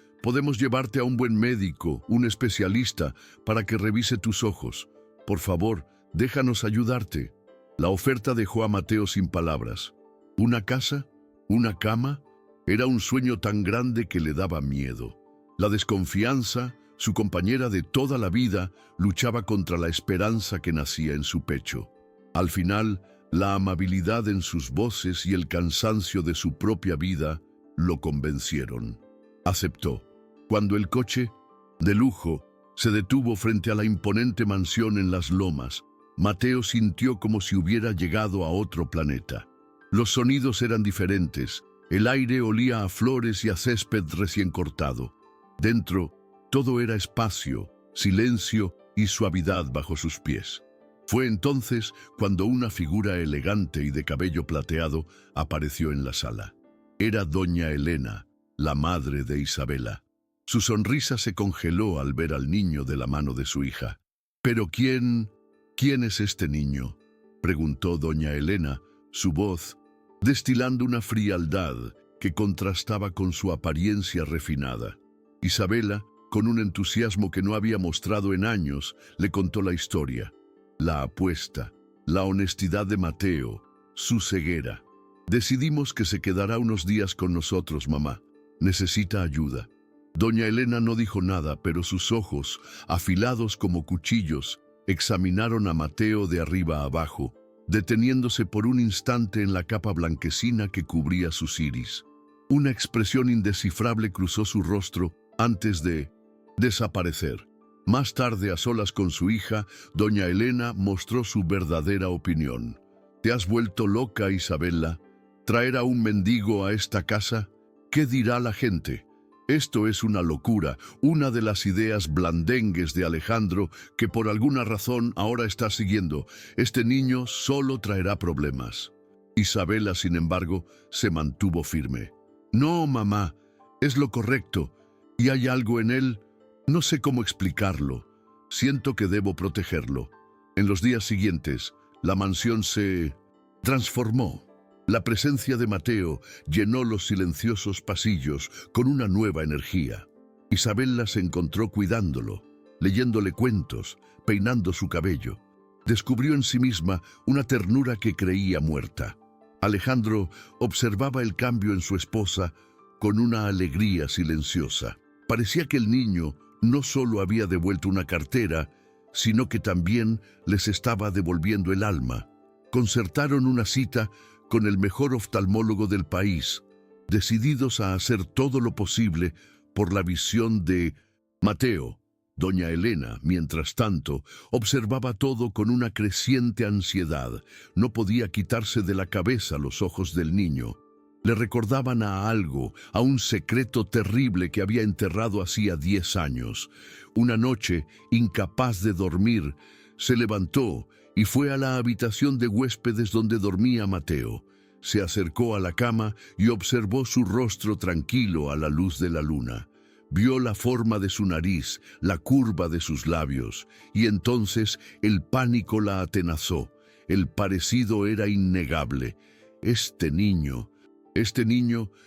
llevarte a un buen médico, un especialista, para que revise tus ojos. Por favor, déjanos ayudarte». La oferta dejó a Mateo sin palabras. ¿Una casa? ¿Una cama? Era un sueño tan grande que le daba miedo. La desconfianza, su compañera de toda la vida, luchaba contra la esperanza que nacía en su pecho. Al final, la amabilidad en sus voces y el cansancio de su propia vida lo convencieron. Aceptó. Cuando el coche, de lujo, se detuvo frente a la imponente mansión en las lomas, Mateo sintió como si hubiera llegado a otro planeta. Los sonidos eran diferentes, el aire olía a flores y a césped recién cortado. Dentro, todo era espacio, silencio y suavidad bajo sus pies. Fue entonces cuando una figura elegante y de cabello plateado apareció en la sala. Era doña Elena, la madre de Isabela. Su sonrisa se congeló al ver al niño de la mano de su hija. «¿Pero quién es este niño?», preguntó doña Elena, su voz destilando una frialdad que contrastaba con su apariencia refinada. Isabela, con un entusiasmo que no había mostrado en años, le contó la historia. La apuesta, la honestidad de Mateo, su ceguera. «Decidimos que se quedará unos días con nosotros, mamá. Necesita ayuda». Doña Elena no dijo nada, pero sus ojos, afilados como cuchillos, examinaron a Mateo de arriba a abajo, deteniéndose por un instante en la capa blanquecina que cubría sus iris. Una expresión indescifrable cruzó su rostro antes de desaparecer. Más tarde, a solas con su hija, doña Elena mostró su verdadera opinión. «¿Te has vuelto loca, Isabela? ¿Traer a un mendigo a esta casa? ¿Qué dirá la gente? Esto es una locura, una de las ideas blandengues de Alejandro que por alguna razón ahora está siguiendo. Este niño solo traerá problemas». Isabela, sin embargo, se mantuvo firme. No, mamá, es lo correcto. Y hay algo en él, no sé cómo explicarlo. Siento que debo protegerlo. En los días siguientes, la mansión se transformó. La presencia de Mateo llenó los silenciosos pasillos con una nueva energía. Isabella se encontró cuidándolo, leyéndole cuentos, peinando su cabello. Descubrió en sí misma una ternura que creía muerta. Alejandro observaba el cambio en su esposa con una alegría silenciosa. Parecía que el niño no solo había devuelto una cartera, sino que también les estaba devolviendo el alma. Concertaron una cita con el mejor oftalmólogo del país, decididos a hacer todo lo posible por la visión de Mateo. Doña Elena, mientras tanto, observaba todo con una creciente ansiedad. No podía quitarse de la cabeza los ojos del niño. Le recordaban a algo, a un secreto terrible que había enterrado hacía 10 años. Una noche, incapaz de dormir, se levantó y fue a la habitación de huéspedes donde dormía Mateo. Se acercó a la cama y observó su rostro tranquilo a la luz de la luna. Vio la forma de su nariz, la curva de sus labios, y entonces el pánico la atenazó. El parecido era innegable. Este niño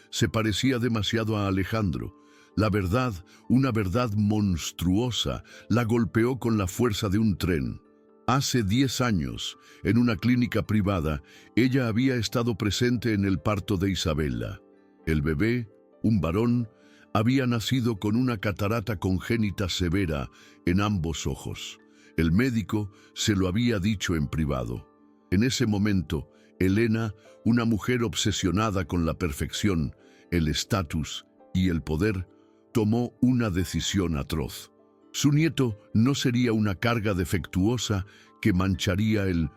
se parecía demasiado a Alejandro. La verdad, una verdad monstruosa, la golpeó con la fuerza de un tren. Hace 10 años, en una clínica privada, ella había estado presente en el parto de Isabella. El bebé, un varón, había nacido con una catarata congénita severa en ambos ojos. El médico se lo había dicho en privado. En ese momento, Elena, una mujer obsesionada con la perfección, el estatus y el poder, tomó una decisión atroz. Su nieto no sería una carga defectuosa que mancharía el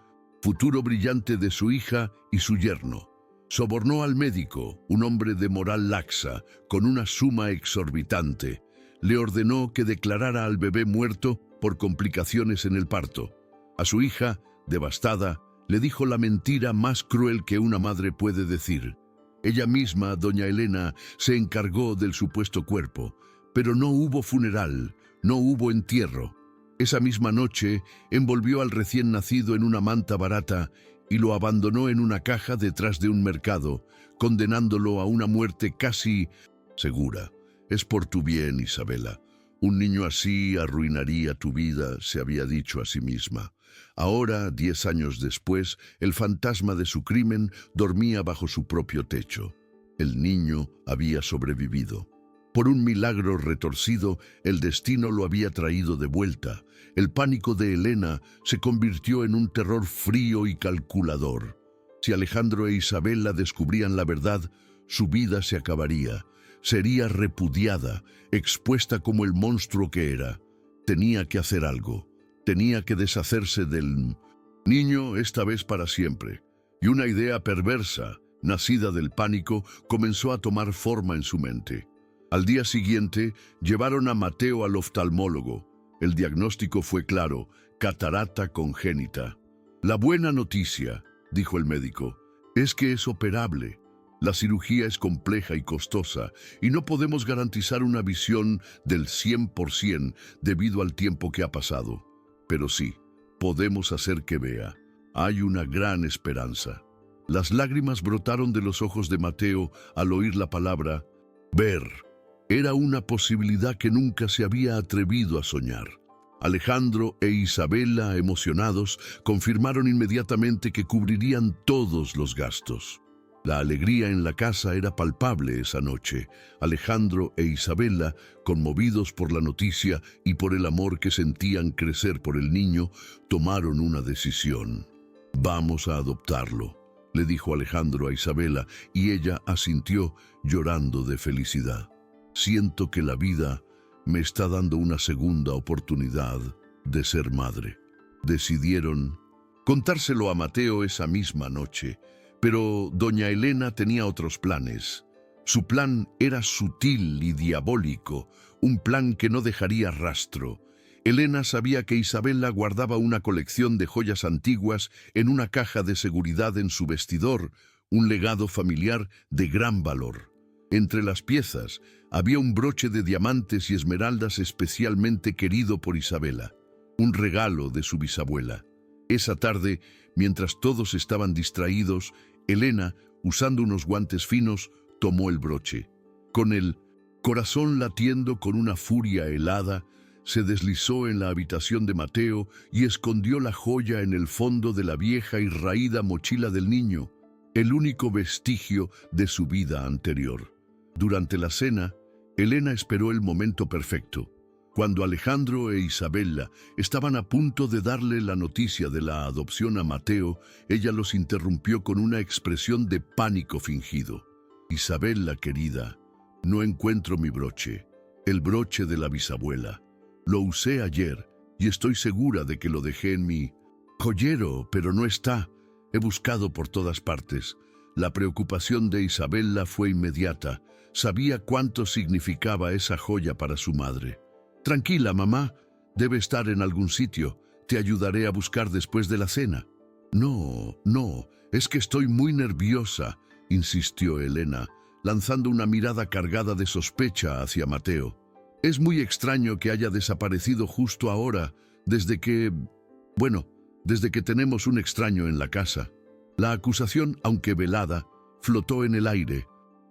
futuro brillante de su hija y su yerno. Sobornó al médico, un hombre de moral laxa, con una suma exorbitante. Le ordenó que declarara al bebé muerto por complicaciones en el parto. A su hija, devastada, le dijo la mentira más cruel que una madre puede decir. Ella misma, doña Elena, se encargó del supuesto cuerpo, pero no hubo funeral, no hubo entierro. Esa misma noche envolvió al recién nacido en una manta barata y lo abandonó en una caja detrás de un mercado, condenándolo a una muerte casi segura. Es por tu bien, Isabella. Un niño así arruinaría tu vida, se había dicho a sí misma. Ahora, 10 años después, el fantasma de su crimen dormía bajo su propio techo. El niño había sobrevivido. Por un milagro retorcido, el destino lo había traído de vuelta. El pánico de Elena se convirtió en un terror frío y calculador. Si Alejandro e Isabella descubrían la verdad, su vida se acabaría. Sería repudiada, expuesta como el monstruo que era. Tenía que hacer algo. Tenía que deshacerse del niño, esta vez para siempre. Y una idea perversa, nacida del pánico, comenzó a tomar forma en su mente. Al día siguiente, llevaron a Mateo al oftalmólogo. El diagnóstico fue claro: catarata congénita. La buena noticia, dijo el médico, es que es operable. La cirugía es compleja y costosa, y no podemos garantizar una visión del 100% debido al tiempo que ha pasado. Pero sí, podemos hacer que vea. Hay una gran esperanza. Las lágrimas brotaron de los ojos de Mateo al oír la palabra ver. Era una posibilidad que nunca se había atrevido a soñar. Alejandro e Isabella, emocionados, confirmaron inmediatamente que cubrirían todos los gastos. La alegría en la casa era palpable esa noche. Alejandro e Isabella, conmovidos por la noticia y por el amor que sentían crecer por el niño, tomaron una decisión. «Vamos a adoptarlo», le dijo Alejandro a Isabella, y ella asintió, llorando de felicidad. «Siento que la vida me está dando una segunda oportunidad de ser madre». Decidieron contárselo a Mateo esa misma noche, pero doña Elena tenía otros planes. Su plan era sutil y diabólico, un plan que no dejaría rastro. Elena sabía que Isabella guardaba una colección de joyas antiguas en una caja de seguridad en su vestidor, un legado familiar de gran valor. Entre las piezas había un broche de diamantes y esmeraldas especialmente querido por Isabela, un regalo de su bisabuela. Esa tarde, mientras todos estaban distraídos, Elena, usando unos guantes finos, tomó el broche. Con el corazón latiendo con una furia helada, se deslizó en la habitación de Mateo y escondió la joya en el fondo de la vieja y raída mochila del niño, el único vestigio de su vida anterior. Durante la cena, Elena esperó el momento perfecto. Cuando Alejandro e Isabela estaban a punto de darle la noticia de la adopción a Mateo, ella los interrumpió con una expresión de pánico fingido. «Isabela, querida, no encuentro mi broche, el broche de la bisabuela. Lo usé ayer y estoy segura de que lo dejé en mi joyero, pero no está. He buscado por todas partes». La preocupación de Isabela fue inmediata. Sabía cuánto significaba esa joya para su madre. «Tranquila, mamá, debe estar en algún sitio. Te ayudaré a buscar después de la cena». «No, es que estoy muy nerviosa», insistió Elena, lanzando una mirada cargada de sospecha hacia Mateo. «Es muy extraño que haya desaparecido justo ahora, desde que tenemos un extraño en la casa». La acusación, aunque velada, flotó en el aire,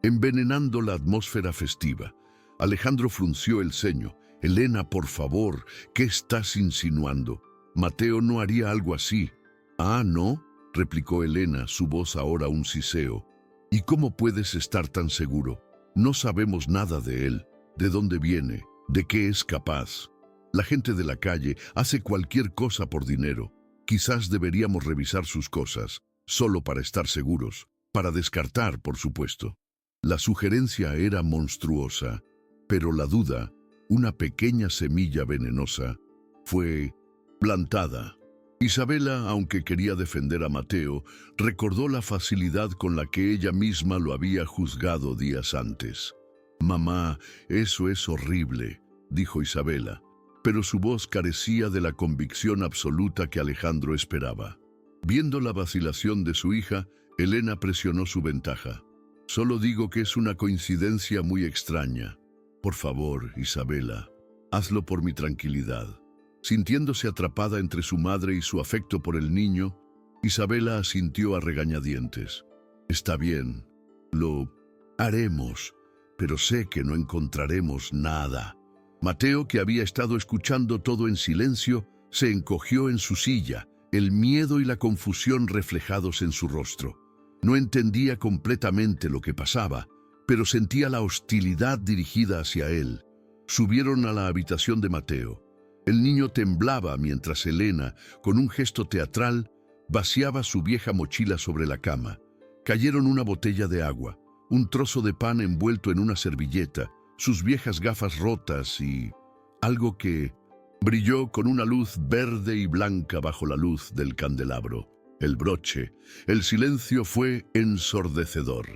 envenenando la atmósfera festiva. Alejandro frunció el ceño. «Elena, por favor, ¿qué estás insinuando? Mateo no haría algo así». «Ah, ¿no?», replicó Elena, su voz ahora un siseo. «¿Y cómo puedes estar tan seguro? No sabemos nada de él, de dónde viene, de qué es capaz. La gente de la calle hace cualquier cosa por dinero. Quizás deberíamos revisar sus cosas, solo para estar seguros, para descartar, por supuesto». La sugerencia era monstruosa, pero la duda, una pequeña semilla venenosa, fue plantada. Isabela, aunque quería defender a Mateo, recordó la facilidad con la que ella misma lo había juzgado días antes. «Mamá, eso es horrible», dijo Isabela, pero su voz carecía de la convicción absoluta que Alejandro esperaba. Viendo la vacilación de su hija, Elena presionó su ventaja. «Solo digo que es una coincidencia muy extraña. Por favor, Isabela, hazlo por mi tranquilidad». Sintiéndose atrapada entre su madre y su afecto por el niño, Isabela asintió a regañadientes. «Está bien, lo haremos, pero sé que no encontraremos nada». Mateo, que había estado escuchando todo en silencio, se encogió en su silla, el miedo y la confusión reflejados en su rostro. No entendía completamente lo que pasaba, pero sentía la hostilidad dirigida hacia él. Subieron a la habitación de Mateo. El niño temblaba mientras Elena, con un gesto teatral, vaciaba su vieja mochila sobre la cama. Cayeron una botella de agua, un trozo de pan envuelto en una servilleta, sus viejas gafas rotas y algo que brilló con una luz verde y blanca bajo la luz del candelabro. El broche. El silencio fue ensordecedor.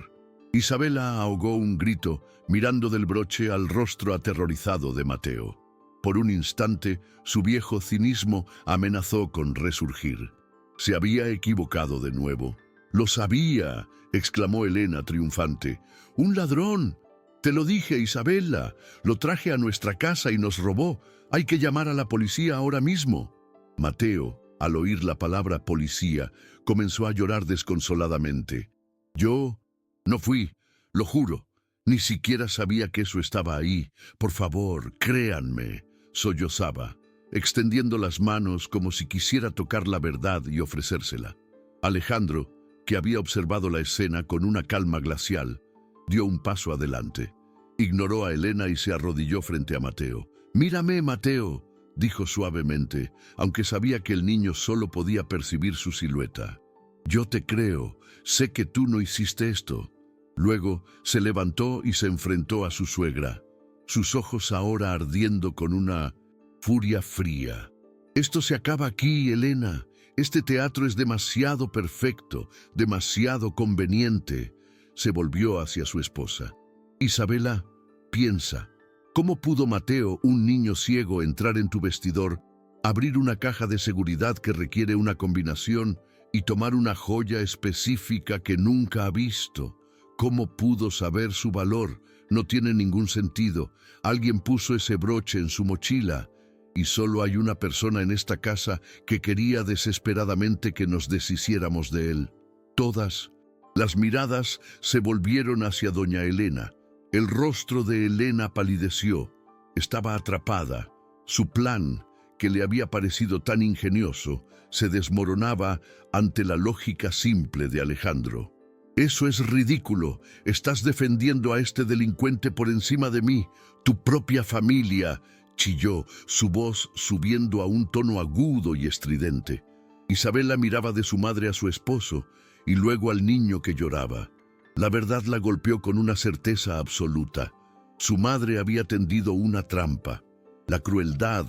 Isabela ahogó un grito, mirando del broche al rostro aterrorizado de Mateo. Por un instante, su viejo cinismo amenazó con resurgir. Se había equivocado de nuevo. «Lo sabía», exclamó Elena triunfante. «¡Un ladrón! Te lo dije, Isabela. Lo traje a nuestra casa y nos robó. Hay que llamar a la policía ahora mismo». Mateo, al oír la palabra policía, comenzó a llorar desconsoladamente. «Yo no fui, lo juro. Ni siquiera sabía que eso estaba ahí. Por favor, créanme», sollozaba, extendiendo las manos como si quisiera tocar la verdad y ofrecérsela. Alejandro, que había observado la escena con una calma glacial, dio un paso adelante. Ignoró a Elena y se arrodilló frente a Mateo. «Mírame, Mateo», dijo suavemente, aunque sabía que el niño solo podía percibir su silueta. «Yo te creo, sé que tú no hiciste esto». Luego se levantó y se enfrentó a su suegra, sus ojos ahora ardiendo con una furia fría. «Esto se acaba aquí, Elena. Este teatro es demasiado perfecto, demasiado conveniente». Se volvió hacia su esposa. «Isabela, piensa, ¿cómo pudo Mateo, un niño ciego, entrar en tu vestidor, abrir una caja de seguridad que requiere una combinación y tomar una joya específica que nunca ha visto? ¿Cómo pudo saber su valor? No tiene ningún sentido. Alguien puso ese broche en su mochila y solo hay una persona en esta casa que quería desesperadamente que nos deshiciéramos de él. Todas las miradas se volvieron hacia doña Elena. El rostro de Elena palideció. Estaba atrapada. Su plan, que le había parecido tan ingenioso, se desmoronaba ante la lógica simple de Alejandro. «Eso es ridículo. Estás defendiendo a este delincuente por encima de mí, tu propia familia», chilló, su voz subiendo a un tono agudo y estridente. Isabela miraba de su madre a su esposo y luego al niño que lloraba. La verdad la golpeó con una certeza absoluta. Su madre había tendido una trampa. La crueldad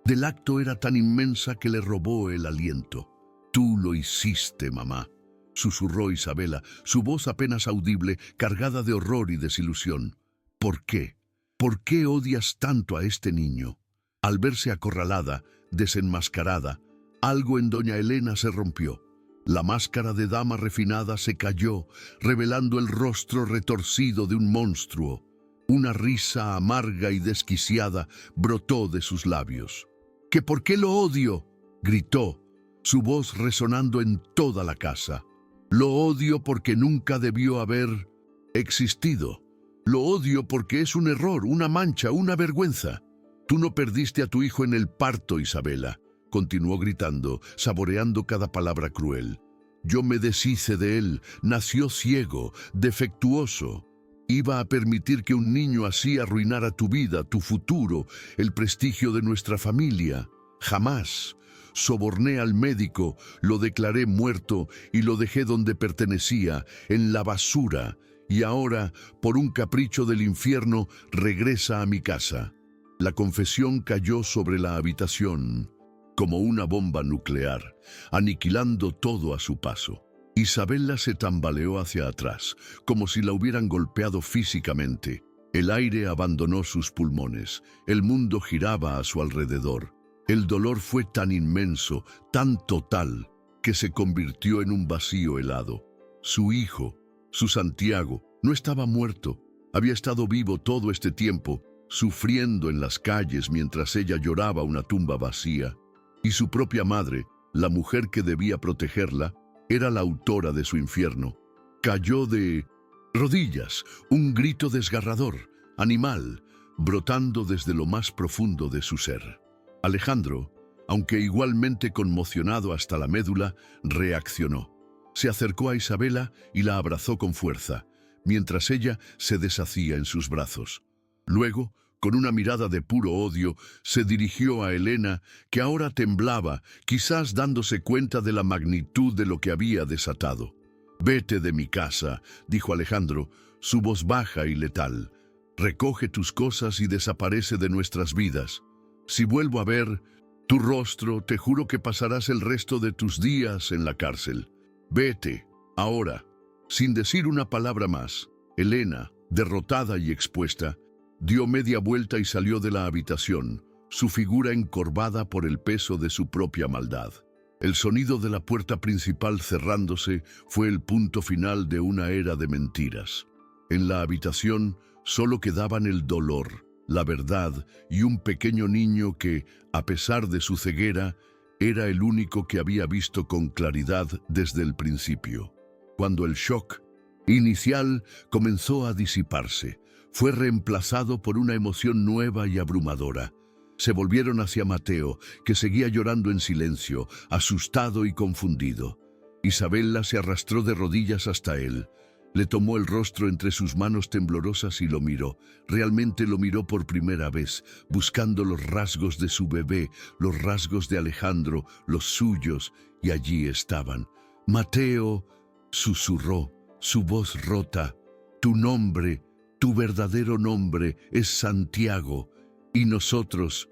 del acto era tan inmensa que le robó el aliento. «Tú lo hiciste, mamá», susurró Isabela, su voz apenas audible, cargada de horror y desilusión. «¿Por qué? ¿Por qué odias tanto a este niño?» Al verse acorralada, desenmascarada, algo en doña Elena se rompió. La máscara de dama refinada se cayó, revelando el rostro retorcido de un monstruo. Una risa amarga y desquiciada brotó de sus labios. «¿Que por qué lo odio?», gritó, su voz resonando en toda la casa. «Lo odio porque nunca debió haber existido. Lo odio porque es un error, una mancha, una vergüenza. Tú no perdiste a tu hijo en el parto, Isabela», continuó gritando, saboreando cada palabra cruel. «Yo me deshice de él, nació ciego, defectuoso. Iba a permitir que un niño así arruinara tu vida, tu futuro, el prestigio de nuestra familia. Jamás. Soborné al médico, lo declaré muerto y lo dejé donde pertenecía, en la basura, y ahora, por un capricho del infierno, regresa a mi casa». La confesión cayó sobre la habitación como una bomba nuclear, aniquilando todo a su paso. Isabela se tambaleó hacia atrás, como si la hubieran golpeado físicamente. El aire abandonó sus pulmones, el mundo giraba a su alrededor. El dolor fue tan inmenso, tan total, que se convirtió en un vacío helado. Su hijo, su Santiago, no estaba muerto, había estado vivo todo este tiempo, sufriendo en las calles mientras ella lloraba una tumba vacía. Y su propia madre, la mujer que debía protegerla, era la autora de su infierno. Cayó de rodillas, un grito desgarrador, animal, brotando desde lo más profundo de su ser. Alejandro, aunque igualmente conmocionado hasta la médula, reaccionó. Se acercó a Isabela y la abrazó con fuerza, mientras ella se deshacía en sus brazos. Luego, con una mirada de puro odio, se dirigió a Elena, que ahora temblaba, quizás dándose cuenta de la magnitud de lo que había desatado. «Vete de mi casa», dijo Alejandro, su voz baja y letal. «Recoge tus cosas y desaparece de nuestras vidas. Si vuelvo a ver tu rostro, te juro que pasarás el resto de tus días en la cárcel. Vete, ahora». Sin decir una palabra más, Elena, derrotada y expuesta, dio media vuelta y salió de la habitación, su figura encorvada por el peso de su propia maldad. El sonido de la puerta principal cerrándose fue el punto final de una era de mentiras. En la habitación solo quedaban el dolor, la verdad y un pequeño niño que, a pesar de su ceguera, era el único que había visto con claridad desde el principio. Cuando el shock inicial comenzó a disiparse, fue reemplazado por una emoción nueva y abrumadora. Se volvieron hacia Mateo, que seguía llorando en silencio, asustado y confundido. Isabela se arrastró de rodillas hasta él. Le tomó el rostro entre sus manos temblorosas y lo miró. Realmente lo miró por primera vez, buscando los rasgos de su bebé, los rasgos de Alejandro, los suyos, y allí estaban. «Mateo», susurró, su voz rota, «tu nombre, tu verdadero nombre es Santiago, y nosotros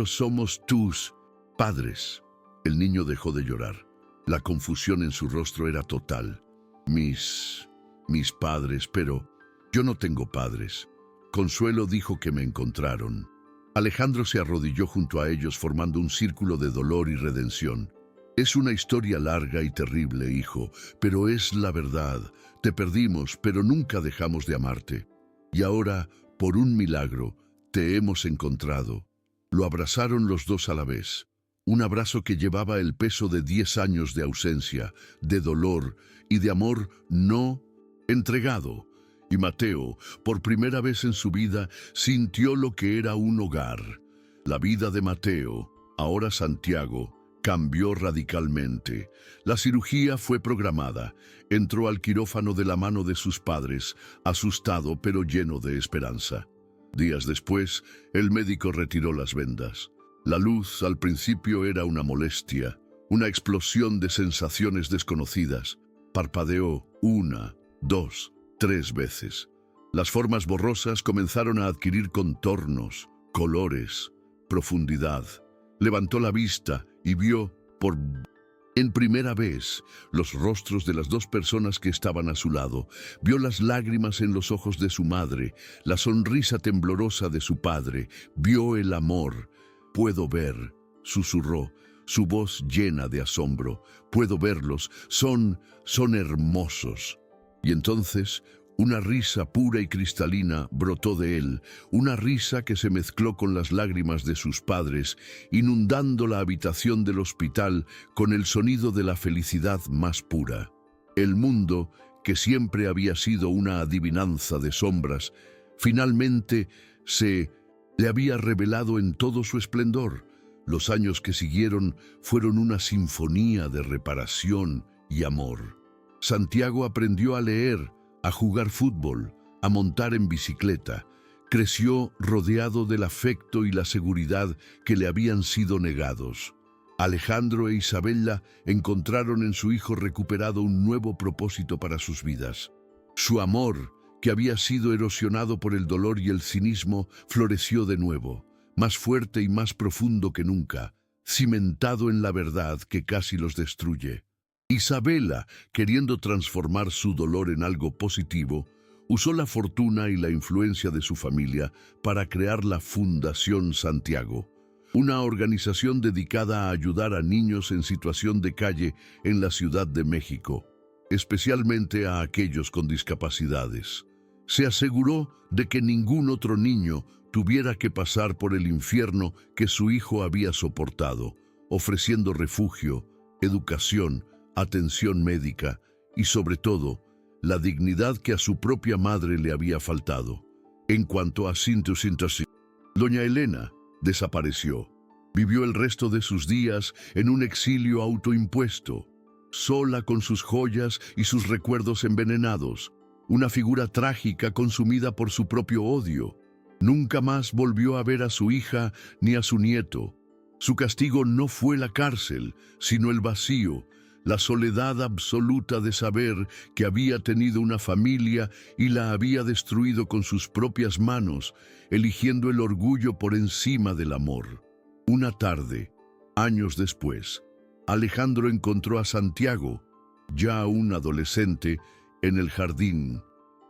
somos tus padres». El niño dejó de llorar. La confusión en su rostro era total. Mis padres, pero yo no tengo padres. Consuelo dijo que me encontraron. Alejandro se arrodilló junto a ellos formando un círculo de dolor y redención. Es una historia larga y terrible, hijo, pero es la verdad. Te perdimos, pero nunca dejamos de amarte. Y ahora, por un milagro, te hemos encontrado. Lo abrazaron los dos a la vez. Un abrazo que llevaba el peso de 10 años de ausencia, de dolor y de amor no entregado. Y Mateo, por primera vez en su vida, sintió lo que era un hogar. La vida de Mateo, ahora Santiago, cambió radicalmente. La cirugía fue programada. Entró al quirófano de la mano de sus padres, asustado pero lleno de esperanza. Días después, el médico retiró las vendas. La luz al principio era una molestia, una explosión de sensaciones desconocidas. Parpadeó 1, 2, 3 veces. Las formas borrosas comenzaron a adquirir contornos, colores, profundidad. Levantó la vista y vio en primera vez los rostros de las dos personas que estaban a su lado. Vio las lágrimas en los ojos de su madre, la sonrisa temblorosa de su padre. Vio el amor. «Puedo ver», susurró, su voz llena de asombro. «Puedo verlos. Son hermosos». Y entonces una risa pura y cristalina brotó de él, una risa que se mezcló con las lágrimas de sus padres, inundando la habitación del hospital con el sonido de la felicidad más pura. El mundo, que siempre había sido una adivinanza de sombras, finalmente se le había revelado en todo su esplendor. Los años que siguieron fueron una sinfonía de reparación y amor. Santiago aprendió a leer, a jugar fútbol, a montar en bicicleta. Creció rodeado del afecto y la seguridad que le habían sido negados. Alejandro e Isabella encontraron en su hijo recuperado un nuevo propósito para sus vidas. Su amor, que había sido erosionado por el dolor y el cinismo, floreció de nuevo, más fuerte y más profundo que nunca, cimentado en la verdad que casi los destruye. Isabella, queriendo transformar su dolor en algo positivo, usó la fortuna y la influencia de su familia para crear la Fundación Santiago, una organización dedicada a ayudar a niños en situación de calle en la Ciudad de México, especialmente a aquellos con discapacidades. Se aseguró de que ningún otro niño tuviera que pasar por el infierno que su hijo había soportado, ofreciendo refugio, educación, atención médica y, sobre todo, la dignidad que a su propia madre le había faltado. En cuanto a doña Elena desapareció. Vivió el resto de sus días en un exilio autoimpuesto, sola con sus joyas y sus recuerdos envenenados, una figura trágica consumida por su propio odio. Nunca más volvió a ver a su hija ni a su nieto. Su castigo no fue la cárcel, sino el vacío, la soledad absoluta de saber que había tenido una familia y la había destruido con sus propias manos, eligiendo el orgullo por encima del amor. Una tarde, años después, Alejandro encontró a Santiago, ya un adolescente, en el jardín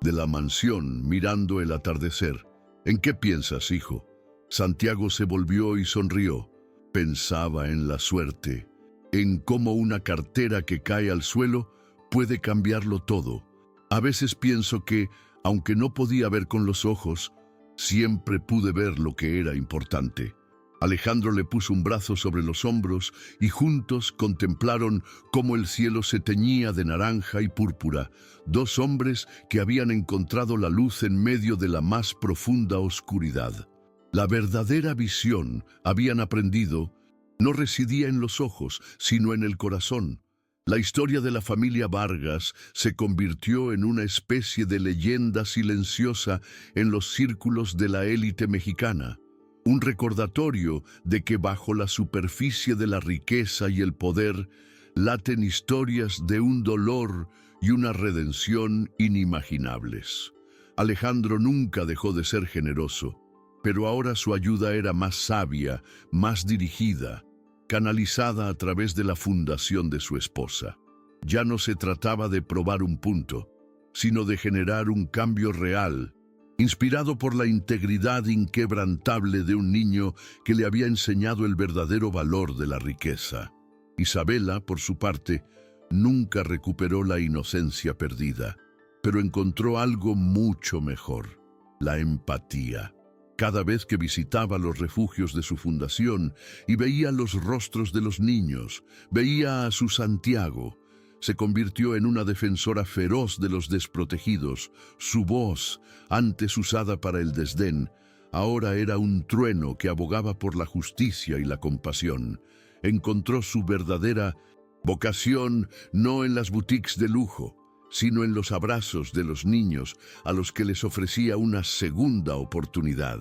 de la mansión mirando el atardecer. «¿En qué piensas, hijo?» Santiago se volvió y sonrió. Pensaba en la suerte, en cómo una cartera que cae al suelo puede cambiarlo todo. A veces pienso que, aunque no podía ver con los ojos, siempre pude ver lo que era importante. Alejandro le puso un brazo sobre los hombros y juntos contemplaron cómo el cielo se teñía de naranja y púrpura, dos hombres que habían encontrado la luz en medio de la más profunda oscuridad. La verdadera visión, habían aprendido, no residía en los ojos, sino en el corazón. La historia de la familia Vargas se convirtió en una especie de leyenda silenciosa en los círculos de la élite mexicana. Un recordatorio de que bajo la superficie de la riqueza y el poder laten historias de un dolor y una redención inimaginables. Alejandro nunca dejó de ser generoso, pero ahora su ayuda era más sabia, más dirigida, canalizada a través de la fundación de su esposa. Ya no se trataba de probar un punto, sino de generar un cambio real, inspirado por la integridad inquebrantable de un niño que le había enseñado el verdadero valor de la riqueza. Isabela, por su parte, nunca recuperó la inocencia perdida, pero encontró algo mucho mejor: la empatía. Cada vez que visitaba los refugios de su fundación y veía los rostros de los niños, veía a su Santiago, se convirtió en una defensora feroz de los desprotegidos. Su voz, antes usada para el desdén, ahora era un trueno que abogaba por la justicia y la compasión. Encontró su verdadera vocación no en las boutiques de lujo, sino en los abrazos de los niños a los que les ofrecía una segunda oportunidad.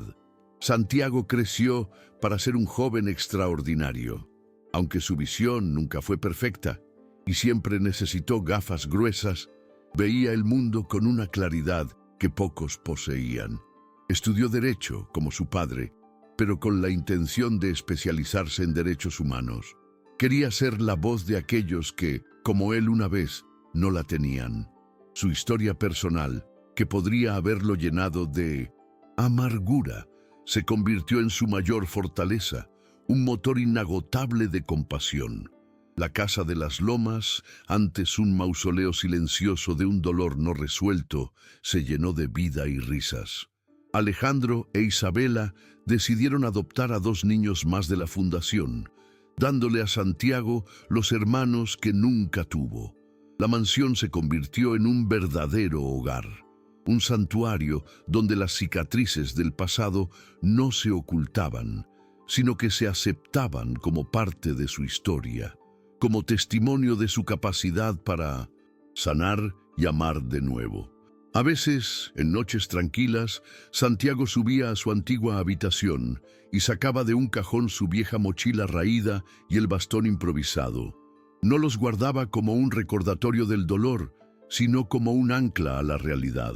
Santiago creció para ser un joven extraordinario. Aunque su visión nunca fue perfecta y siempre necesitó gafas gruesas, veía el mundo con una claridad que pocos poseían. Estudió Derecho, como su padre, pero con la intención de especializarse en derechos humanos. Quería ser la voz de aquellos que, como él una vez, no la tenían. Su historia personal, que podría haberlo llenado de amargura, se convirtió en su mayor fortaleza, un motor inagotable de compasión. La Casa de las Lomas, antes un mausoleo silencioso de un dolor no resuelto, se llenó de vida y risas. Alejandro e Isabela decidieron adoptar a 2 niños más de la fundación, dándole a Santiago los hermanos que nunca tuvo. La mansión se convirtió en un verdadero hogar, un santuario donde las cicatrices del pasado no se ocultaban, sino que se aceptaban como parte de su historia, como testimonio de su capacidad para sanar y amar de nuevo. A veces, en noches tranquilas, Santiago subía a su antigua habitación y sacaba de un cajón su vieja mochila raída y el bastón improvisado. No los guardaba como un recordatorio del dolor, sino como un ancla a la realidad.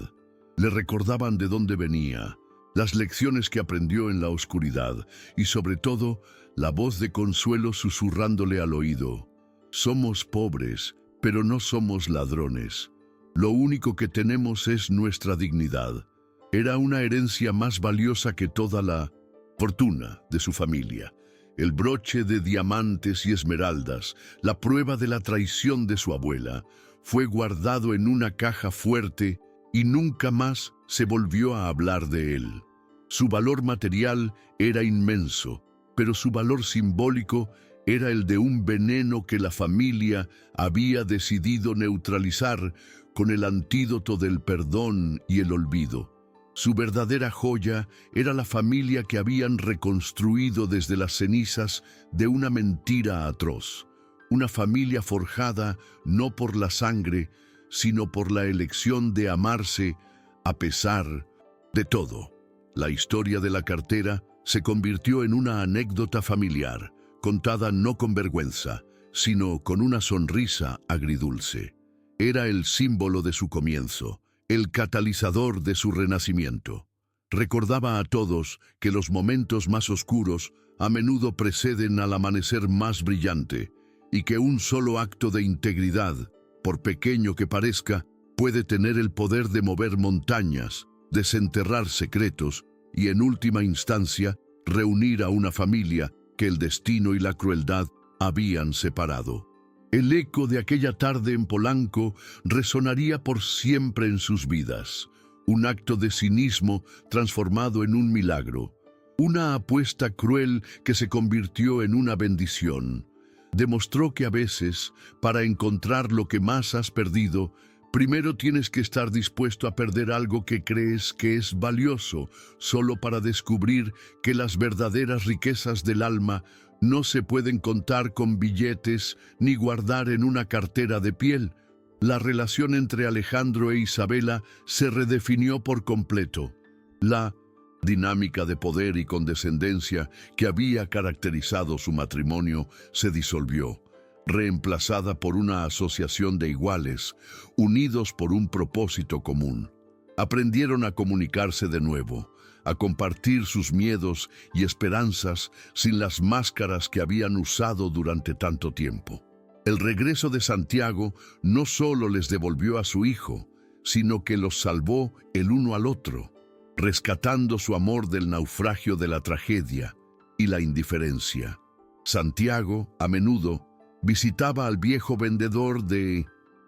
Le recordaban de dónde venía, las lecciones que aprendió en la oscuridad y, sobre todo, la voz de consuelo susurrándole al oído: «Somos pobres, pero no somos ladrones. Lo único que tenemos es nuestra dignidad». Era una herencia más valiosa que toda la fortuna de su familia. El broche de diamantes y esmeraldas, la prueba de la traición de su abuela, fue guardado en una caja fuerte y nunca más se volvió a hablar de él. Su valor material era inmenso, pero su valor simbólico era el de un veneno que la familia había decidido neutralizar con el antídoto del perdón y el olvido. Su verdadera joya era la familia que habían reconstruido desde las cenizas de una mentira atroz. Una familia forjada no por la sangre, sino por la elección de amarse a pesar de todo. La historia de la cartera se convirtió en una anécdota familiar, contada no con vergüenza, sino con una sonrisa agridulce. Era el símbolo de su comienzo, el catalizador de su renacimiento. Recordaba a todos que los momentos más oscuros a menudo preceden al amanecer más brillante y que un solo acto de integridad, por pequeño que parezca, puede tener el poder de mover montañas, desenterrar secretos y, en última instancia, reunir a una familia que el destino y la crueldad habían separado. El eco de aquella tarde en Polanco resonaría por siempre en sus vidas. Un acto de cinismo transformado en un milagro. Una apuesta cruel que se convirtió en una bendición. Demostró que a veces, para encontrar lo que más has perdido, primero tienes que estar dispuesto a perder algo que crees que es valioso, solo para descubrir que las verdaderas riquezas del alma no se pueden contar con billetes ni guardar en una cartera de piel. La relación entre Alejandro e Isabela se redefinió por completo. La dinámica de poder y condescendencia que había caracterizado su matrimonio se disolvió, reemplazada por una asociación de iguales, unidos por un propósito común. Aprendieron a comunicarse de nuevo, a compartir sus miedos y esperanzas sin las máscaras que habían usado durante tanto tiempo. El regreso de Santiago no solo les devolvió a su hijo, sino que los salvó el uno al otro, rescatando su amor del naufragio de la tragedia y la indiferencia. Santiago, a menudo, Visitaba al viejo vendedor de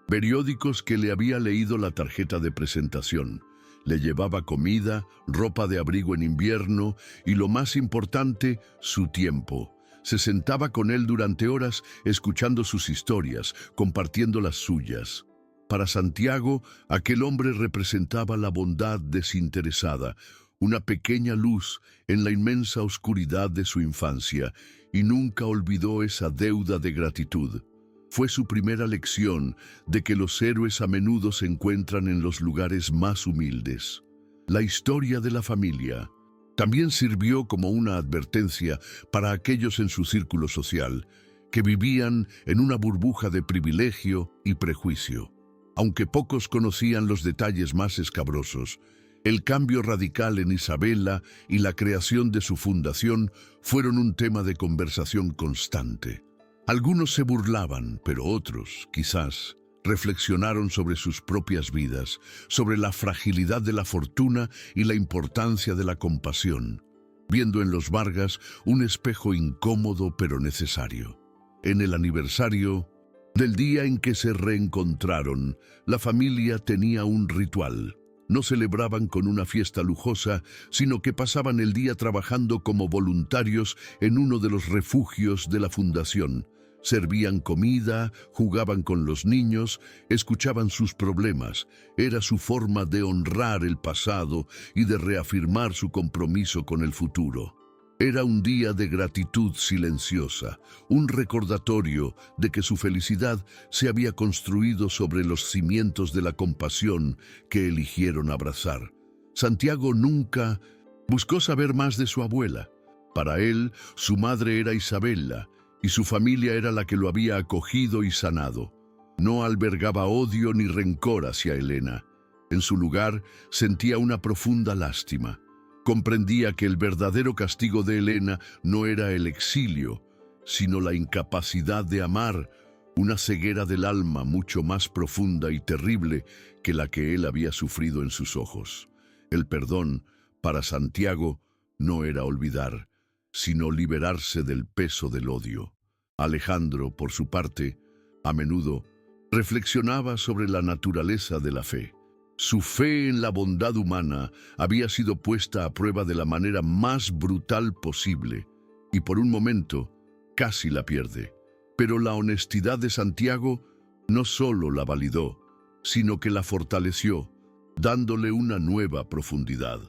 periódicos que le había leído la tarjeta de presentación. Le llevaba comida, ropa de abrigo en invierno y, lo más importante, su tiempo. Se sentaba con él durante horas escuchando sus historias, compartiendo las suyas. Para Santiago, aquel hombre representaba la bondad desinteresada, una pequeña luz en la inmensa oscuridad de su infancia, y nunca olvidó esa deuda de gratitud. Fue su primera lección de que los héroes a menudo se encuentran en los lugares más humildes. La historia de la familia también sirvió como una advertencia para aquellos en su círculo social que vivían en una burbuja de privilegio y prejuicio. Aunque pocos conocían los detalles más escabrosos, el cambio radical en Isabela y la creación de su fundación fueron un tema de conversación constante. Algunos se burlaban, pero otros, quizás, reflexionaron sobre sus propias vidas, sobre la fragilidad de la fortuna y la importancia de la compasión, viendo en los Vargas un espejo incómodo pero necesario. En el aniversario del día en que se reencontraron, la familia tenía un ritual. No celebraban con una fiesta lujosa, sino que pasaban el día trabajando como voluntarios en uno de los refugios de la fundación. Servían comida, jugaban con los niños, escuchaban sus problemas. Era su forma de honrar el pasado y de reafirmar su compromiso con el futuro. Era un día de gratitud silenciosa, un recordatorio de que su felicidad se había construido sobre los cimientos de la compasión que eligieron abrazar. Santiago nunca buscó saber más de su abuela. Para él, su madre era Isabela, y su familia era la que lo había acogido y sanado. No albergaba odio ni rencor hacia Elena. En su lugar, sentía una profunda lástima. Comprendía que el verdadero castigo de Elena no era el exilio, sino la incapacidad de amar, una ceguera del alma mucho más profunda y terrible que la que él había sufrido en sus ojos. El perdón, para Santiago, no era olvidar, sino liberarse del peso del odio. Alejandro, por su parte, a menudo reflexionaba sobre la naturaleza de la fe. Su fe en la bondad humana había sido puesta a prueba de la manera más brutal posible, y por un momento casi la pierde. Pero la honestidad de Santiago no solo la validó, sino que la fortaleció, dándole una nueva profundidad.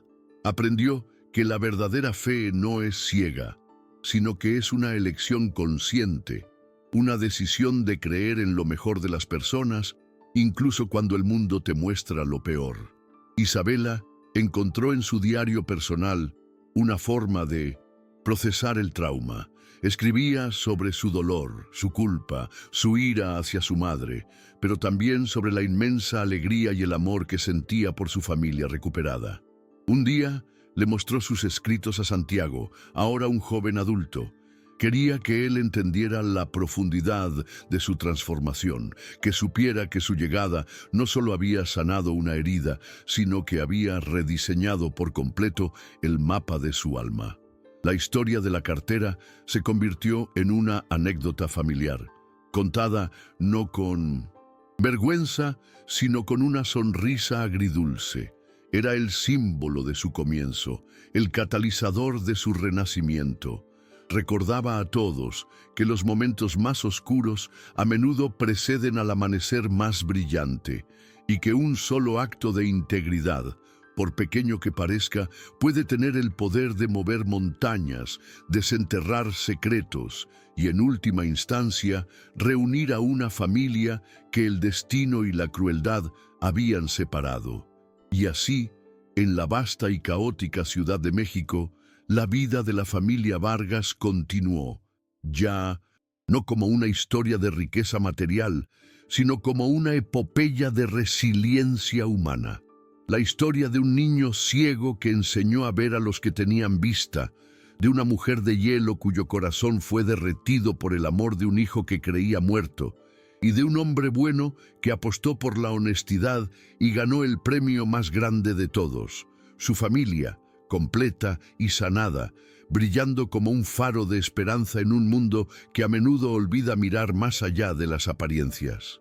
Aprendió que la verdadera fe no es ciega, sino que es una elección consciente, una decisión de creer en lo mejor de las personas, incluso cuando el mundo te muestra lo peor. Isabela encontró en su diario personal una forma de procesar el trauma. Escribía sobre su dolor, su culpa, su ira hacia su madre, pero también sobre la inmensa alegría y el amor que sentía por su familia recuperada. Un día le mostró sus escritos a Santiago, ahora un joven adulto. Quería que él entendiera la profundidad de su transformación, que supiera que su llegada no solo había sanado una herida, sino que había rediseñado por completo el mapa de su alma. La historia de la cartera se convirtió en una anécdota familiar, contada no con vergüenza, sino con una sonrisa agridulce. Era el símbolo de su comienzo, el catalizador de su renacimiento. Recordaba a todos que los momentos más oscuros a menudo preceden al amanecer más brillante y que un solo acto de integridad, por pequeño que parezca, puede tener el poder de mover montañas, desenterrar secretos y, en última instancia, reunir a una familia que el destino y la crueldad habían separado. Y así, en la vasta y caótica Ciudad de México, la vida de la familia Vargas continuó, ya no como una historia de riqueza material, sino como una epopeya de resiliencia humana. La historia de un niño ciego que enseñó a ver a los que tenían vista, de una mujer de hielo cuyo corazón fue derretido por el amor de un hijo que creía muerto, y de un hombre bueno que apostó por la honestidad y ganó el premio más grande de todos, su familia, completa y sanada, brillando como un faro de esperanza en un mundo que a menudo olvida mirar más allá de las apariencias.